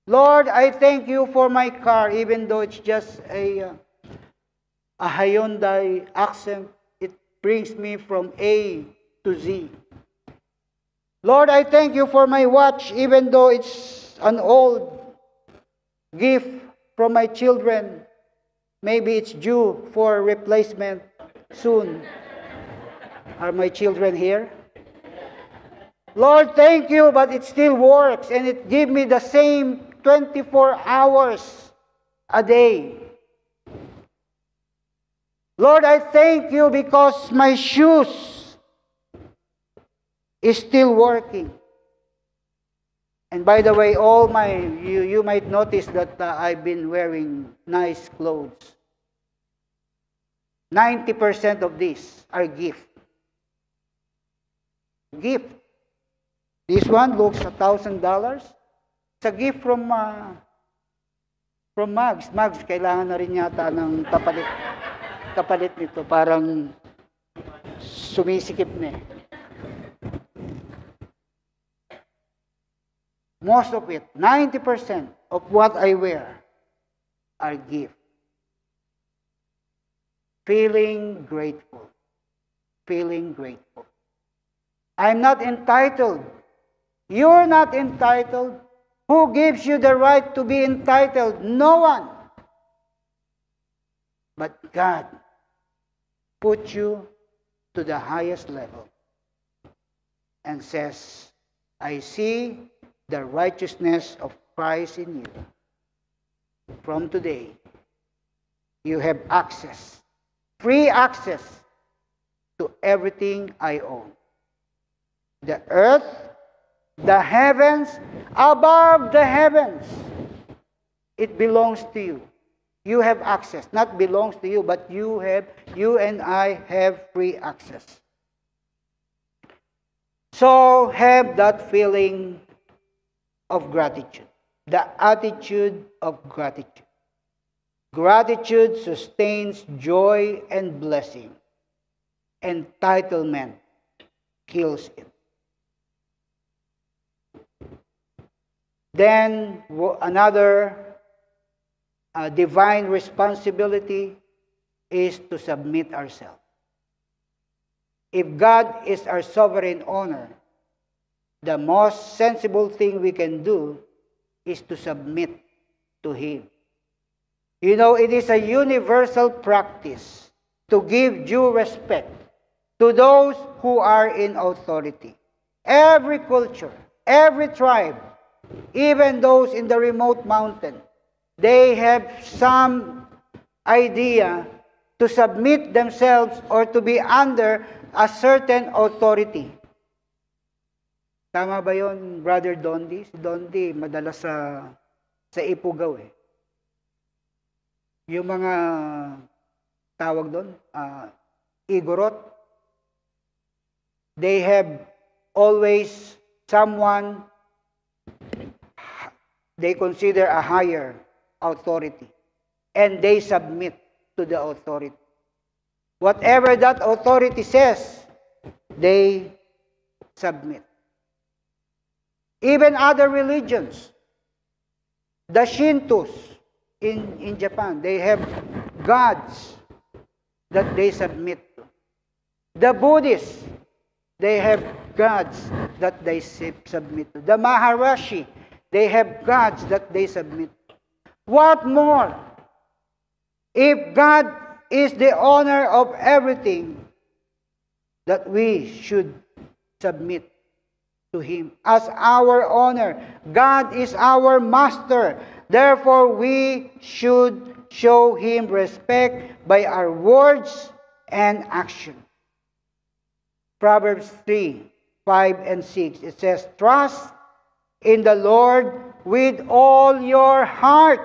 Lord, I thank you for my car, even though it's just a Hyundai Accent. It brings me from A to Z. Lord, I thank you for my watch, even though it's an old gift from my children. Maybe it's due for replacement soon. Are my children here? Lord, thank you, but it still works, and it gives me the same 24 hours a day. Lord, I thank you because my shoes is still working. And by the way, you might notice that I've been wearing nice clothes. 90% of these are gift. Gift. This one looks $1,000. It's a gift from Mags. Mags, kailangan na rin yata ng kapalit nito. Parang sumisikip na eh. Most of it, 90% of what I wear are gift. Feeling grateful. Feeling grateful. I'm not entitled. You're not entitled. Who gives you the right to be entitled? No one. But God put you to the highest level. and says, I see the righteousness of Christ in you. From today, you have access, free access to everything I own. The earth, the heavens, above the heavens. It belongs to you. You have access. Not belongs to you, but you and I have free access. So have that feeling of gratitude. The attitude of gratitude. Gratitude sustains joy and blessing. Entitlement kills it. Then another divine responsibility is to submit ourselves. If God is our sovereign owner, the most sensible thing we can do is to submit to Him. You know, it is a universal practice to give due respect to those who are in authority. Every culture, every tribe, even those in the remote mountain, they have some idea to submit themselves or to be under a certain authority. Tama ba yun, Brother Dondi? Si Dondi, madalas sa Ipugaw eh. Yung mga tawag doon, Igorot, they have always someone they consider a higher authority. And they submit to the authority. Whatever that authority says, they submit. Even other religions, the Shintos in Japan, they have gods that they submit to. The Buddhists, they have gods that they submit to. The Maharishi, they have gods that they submit to. What more? If God is the owner of everything, that we should submit to Him as our owner. God is our master. Therefore, we should show Him respect by our words and action. Proverbs 3:5-6. It says, trust in the Lord with all your heart,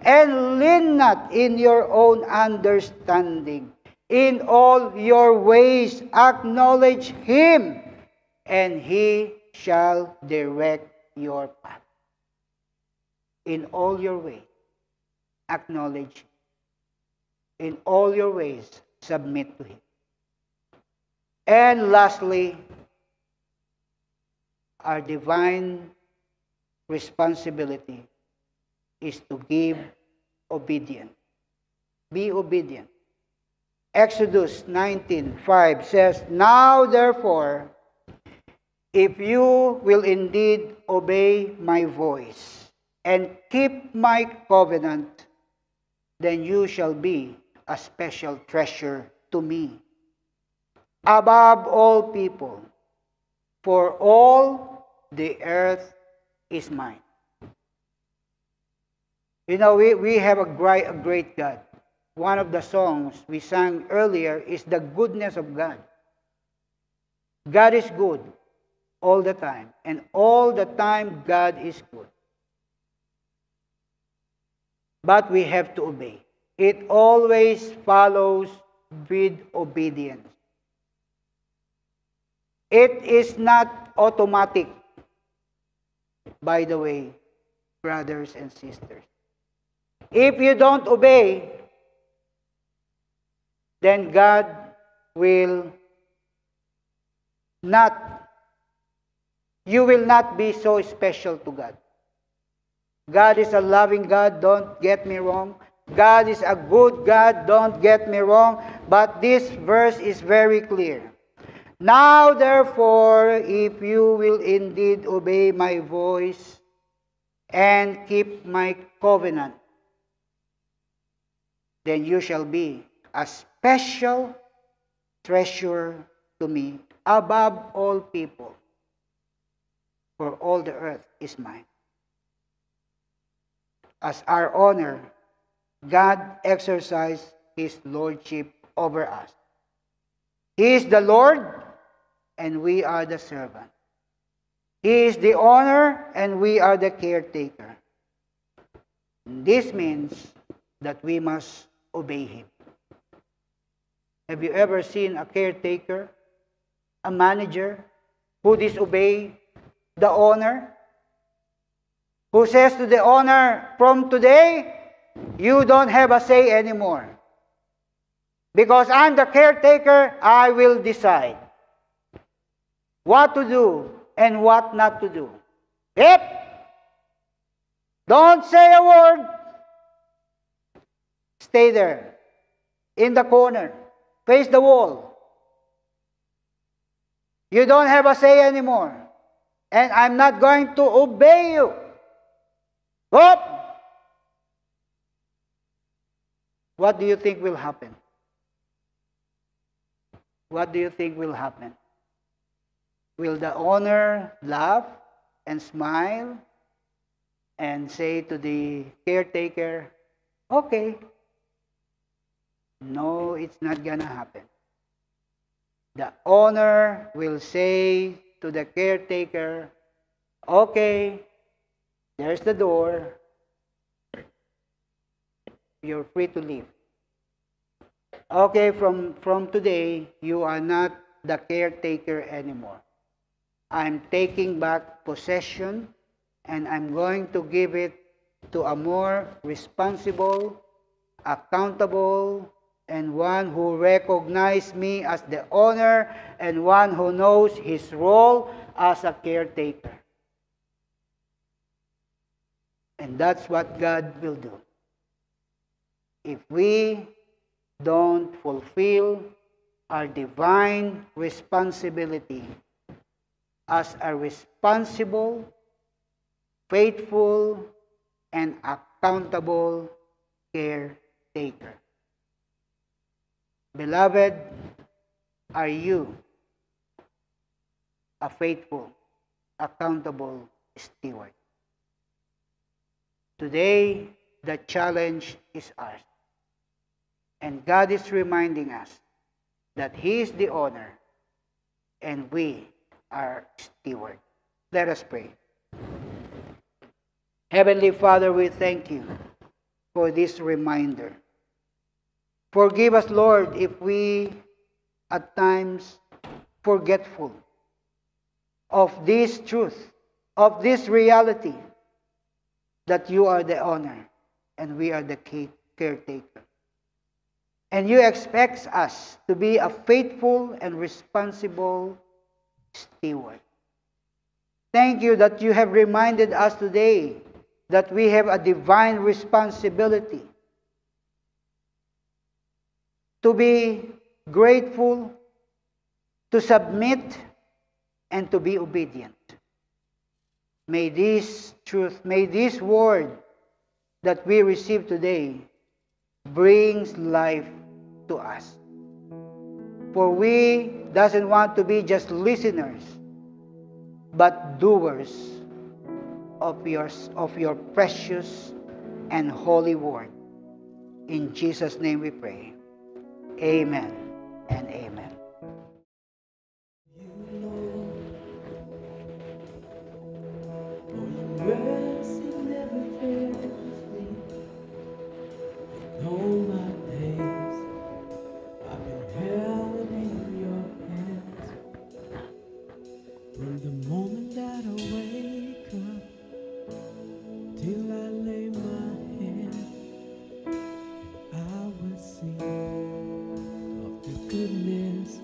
and lean not in your own understanding. In all your ways acknowledge Him, and He shall direct your path. In all your ways, acknowledge Him. In all your ways, submit to Him. And lastly, our divine responsibility is to give obedience. Be obedient. Exodus 19:5 says, now therefore, if you will indeed obey my voice and keep my covenant, then you shall be a special treasure to me above all people, for all the earth is mine. You know, we have a great God. One of the songs we sang earlier is the goodness of God. God is good all the time. And all the time, God is good. But we have to obey. It always follows with obedience. It is not automatic, by the way, brothers and sisters. If you don't obey, then God will not, you will not be so special to God. God is a loving God, don't get me wrong. God is a good God, don't get me wrong. But this verse is very clear. Now therefore, if you will indeed obey my voice and keep my covenant, then you shall be a special treasure to me above all people, for all the earth is mine. As our honor, God exercised His lordship over us. He is the Lord, and we are the servant. He is the owner, and we are the caretaker. This means that we must obey Him. Have you ever seen a caretaker, a manager, who disobey the owner? Who says to the owner, from today, you don't have a say anymore. Because I'm the caretaker, I will decide what to do and what not to do. Yep. Don't say a word. Stay there, in the corner, face the wall. You don't have a say anymore. And I'm not going to obey you. Whoop! What do you think will happen? What do you think will happen? Will the owner laugh and smile and say to the caretaker, okay? No, it's not gonna happen. The owner will say to the caretaker, okay, there's the door. You're free to leave. Okay, from today, you are not the caretaker anymore. I'm taking back possession, and I'm going to give it to a more responsible, accountable, and one who recognizes me as the owner, and one who knows his role as a caretaker. And that's what God will do. If we don't fulfill our divine responsibility as a responsible, faithful, and accountable caretaker. Beloved, are you a faithful, accountable steward? Today, the challenge is ours. And God is reminding us that He is the owner and we are steward. Let us pray. Heavenly Father, we thank you for this reminder. Forgive us, Lord, if we at times forgetful of this truth, of this reality, that you are the owner and we are the caretaker. And you expect us to be a faithful and responsible steward. Thank you that you have reminded us today that we have a divine responsibility to be grateful, to submit, and to be obedient. May this truth, may this word that we receive today brings life to us. For we doesn't want to be just listeners, but doers of your precious and holy word. In Jesus' name we pray. Amen and amen. Mercy never fails me. All my days I've been held in your hands. From the moment that I wake up till I lay my head, I will sing of the goodness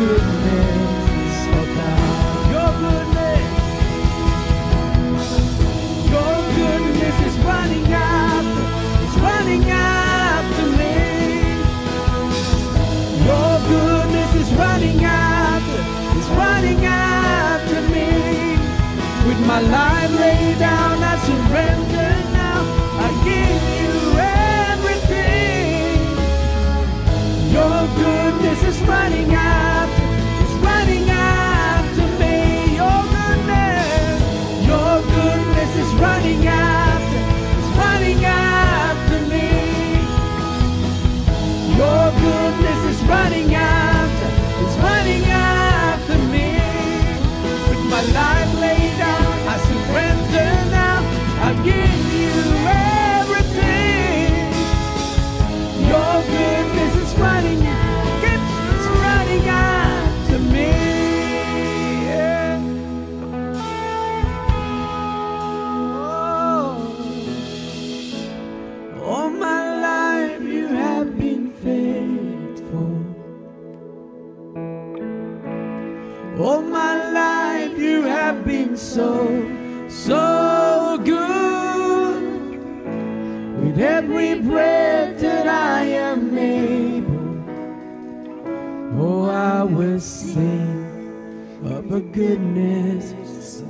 goodness, oh God. Your goodness. Your goodness is running after, it's running after me. Your goodness is running after, it's running after me. With my life laid down, I surrender now. I give you everything. Your goodness is running after, it's running after me. Your goodness is running after, it's running after me. Your goodness is running after, it's running after me. With my life laid down, I surrender now. I give you everything. Your goodness is running, it's running after me. Yeah. Oh. All my life you have been faithful. All my life you have been so good. With every breath that I am able, oh, I will sing of the goodness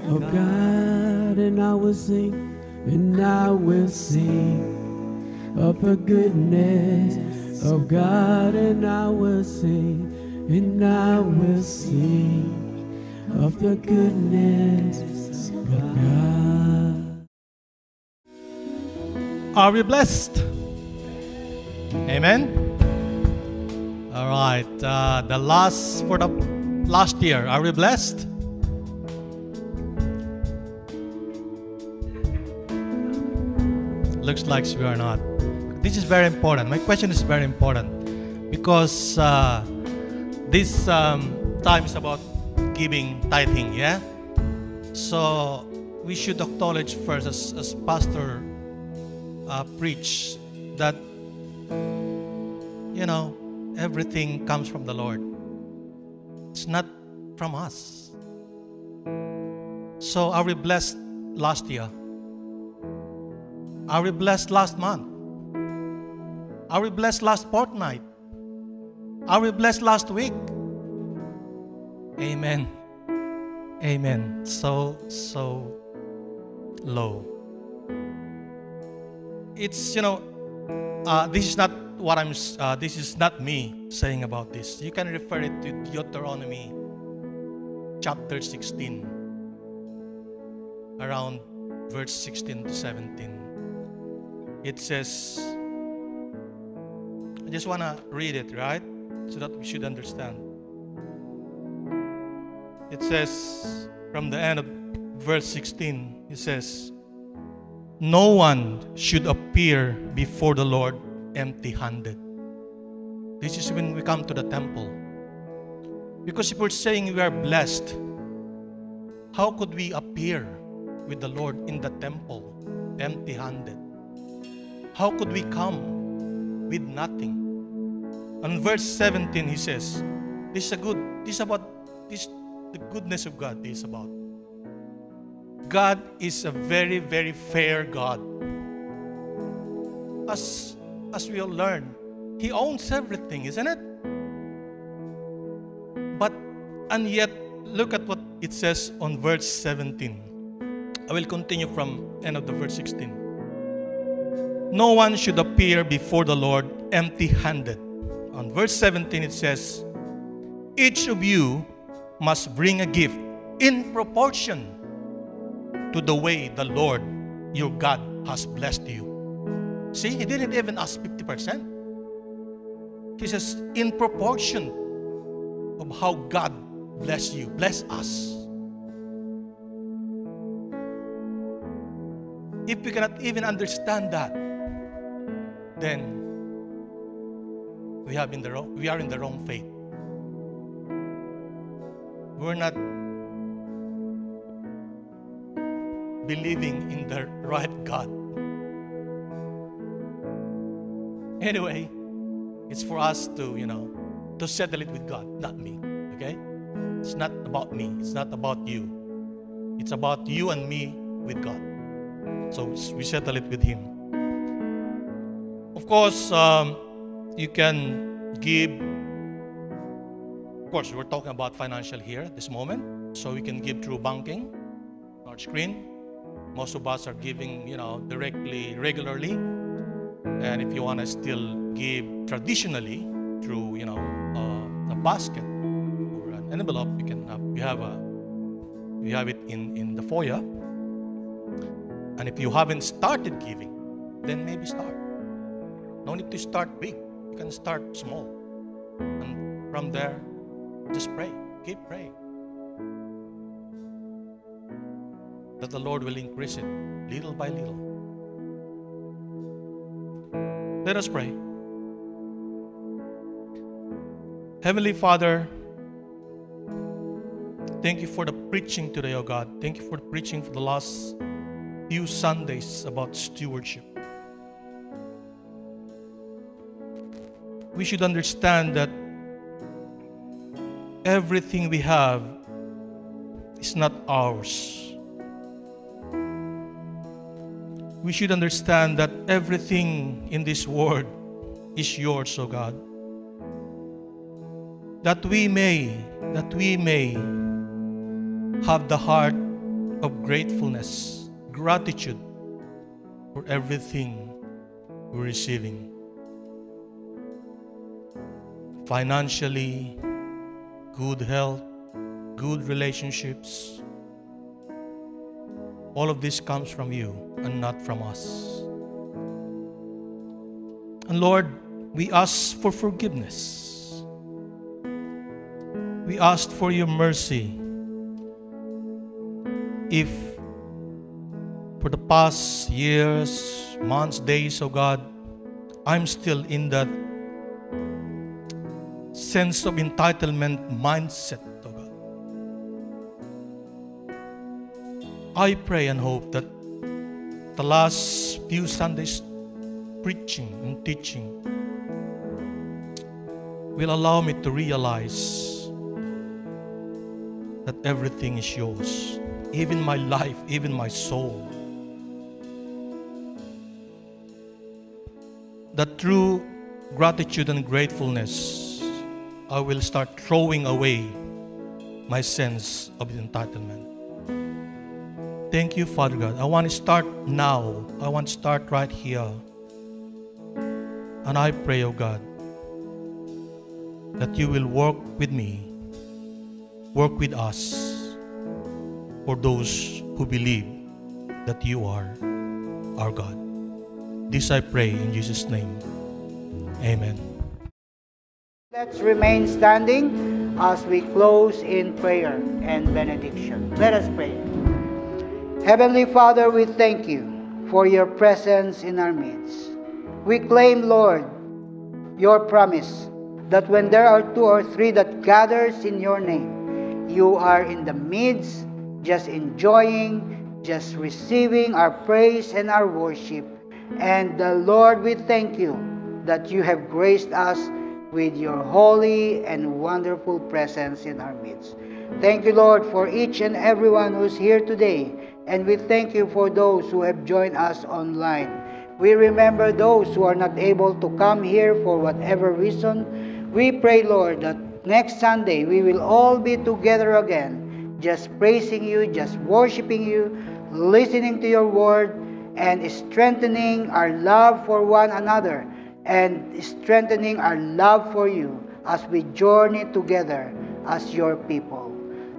of God, and I will sing, and I will sing of the goodness of God, and I will sing, and I will sing of the goodness of God. Are we blessed? Amen. All right. For the last year, are we blessed? Looks like we are not. This is very important. My question is very important because this time is about giving, tithing. Yeah. So we should acknowledge first, as Pastor preach, that everything comes from the Lord. It's not from us. So are we blessed last year? Are we blessed last month? Are we blessed last fortnight? Are we blessed last week? Amen. Amen. So low. It's, this is not what this is not me saying about this. You can refer it to Deuteronomy chapter 16, around verse 16 to 17. It says, I just want to read it, right? So that we should understand. It says, from the end of verse 16, it says, no one should appear before the Lord empty-handed. This is when we come to the temple. Because if we're saying we are blessed, how could we appear with the Lord in the temple empty-handed? How could we come with nothing? On verse 17, he says, the goodness of God is about. God is a very, very fair God. As we all learn, He owns everything, isn't it? And yet, look at what it says on verse 17. I will continue from end of the verse 16. No one should appear before the Lord empty-handed. On verse 17 it says, each of you must bring a gift in proportion to the way the Lord your God has blessed you. See, He didn't even ask 50%. He says, in proportion of how God bless you, bless us. If we cannot even understand that, then we are in the wrong faith. We're not believing in the right God. Anyway, it's for us to settle it with God, not me. Okay? It's not about me. It's not about you. It's about you and me with God. So we settle it with Him. Of course, you can give. Of course, we're talking about financial here at this moment. So we can give through banking, our screen. Most of us are giving, directly, regularly. And if you want to still give traditionally through, a basket or an envelope, you can have. We have it in the foyer. And if you haven't started giving, then maybe start. No need to start big. You can start small. And from there, just pray. Keep praying. That the Lord will increase it little by little. Let us pray. Heavenly Father, thank you for the preaching today, O God. Thank you for the preaching for the last few Sundays about stewardship. We should understand that everything we have is not ours. We should understand that everything in this world is yours, O God. That we may have the heart of gratefulness, gratitude for everything we're receiving. Financially, good health, good relationships. All of this comes from you and not from us. And Lord, we ask for forgiveness. We ask for your mercy. If for the past years, months, days, oh God, I'm still in that sense of entitlement mindset, oh God. I pray and hope that the last few Sundays preaching and teaching will allow me to realize that everything is yours, even my life, even my soul. That through gratitude and gratefulness, I will start throwing away my sense of entitlement. Thank you, Father God. I want to start now. I want to start right here. And I pray, oh God, that you will work with me, work with us, for those who believe that you are our God. This I pray in Jesus' name. Amen. Let's remain standing as we close in prayer and benediction. Let us pray. Heavenly Father, we thank you for your presence in our midst. We claim, Lord, your promise that when there are 2 or 3 that gathers in your name, you are in the midst, just enjoying, just receiving our praise and our worship. And Lord, we thank you that you have graced us with your holy and wonderful presence in our midst. Thank you, Lord, for each and everyone who's here today. And we thank you for those who have joined us online. We remember those who are not able to come here for whatever reason. We pray, Lord, that next Sunday we will all be together again, just praising you, just worshiping you, listening to your word, and strengthening our love for one another and strengthening our love for you as we journey together as your people.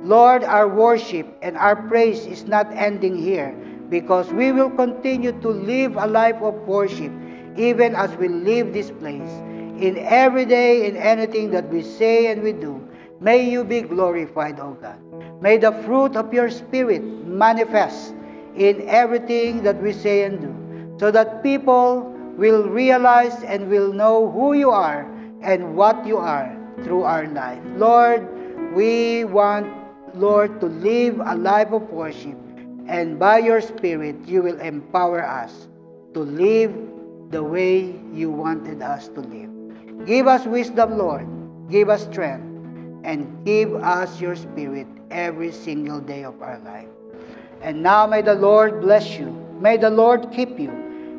Lord, our worship and our praise is not ending here, because we will continue to live a life of worship even as we leave this place. In every day, in anything that we say and we do, may you be glorified, O God. May the fruit of your Spirit manifest in everything that we say and do, so that people will realize and will know who you are and what you are through our life. Lord, we want, Lord, to live a life of worship, and by your Spirit, you will empower us to live the way you wanted us to live. Give us wisdom, Lord. Give us strength. and give us your Spirit every single day of our life. And now may the Lord bless you. May the Lord keep you.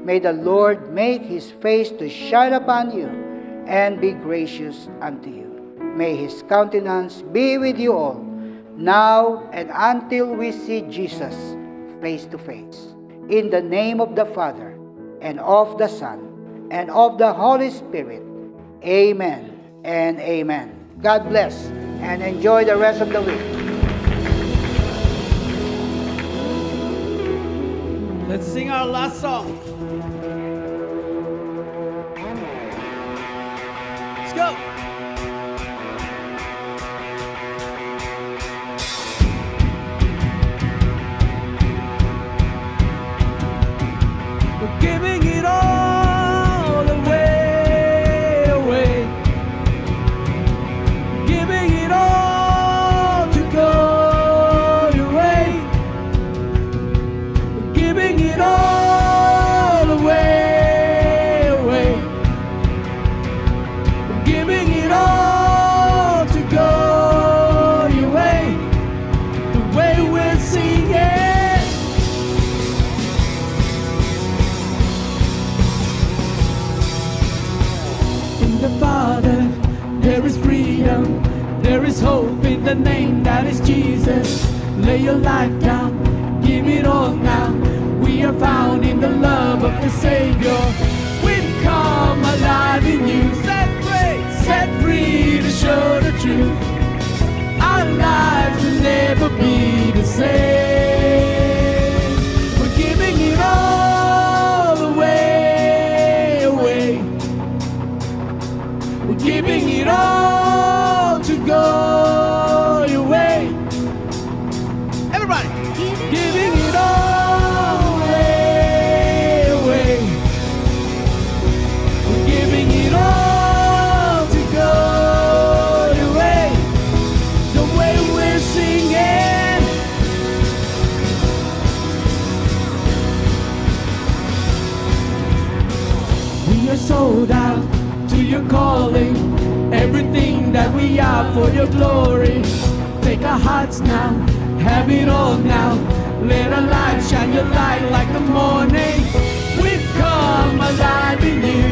May the Lord make His face to shine upon you and be gracious unto you. May His countenance be with you all, now and until we see Jesus face to face. In the name of the Father, and of the Son, and of the Holy Spirit. Amen and amen. God bless and enjoy the rest of the week. Let's sing our last song. Let's go. We're giving it all away. Giving it all to go your way. We're giving it all away. We're giving it all to go your way. The way we're singing. In the Father, there is freedom, there is hope in the name that is Jesus. Lay your life down, give it all now. We are found in the love of the Savior. We've come alive in you, set free to show the truth. Our lives will never be the same. We're giving it all away. We're giving it all to go your way. Everybody, giving it all away. We're giving it all to go your way. The way we're singing. We are sold out to your calling, everything that we are for your glory. Take our hearts now, have it all now. Let our light shine your light like the morning. We've come alive in you.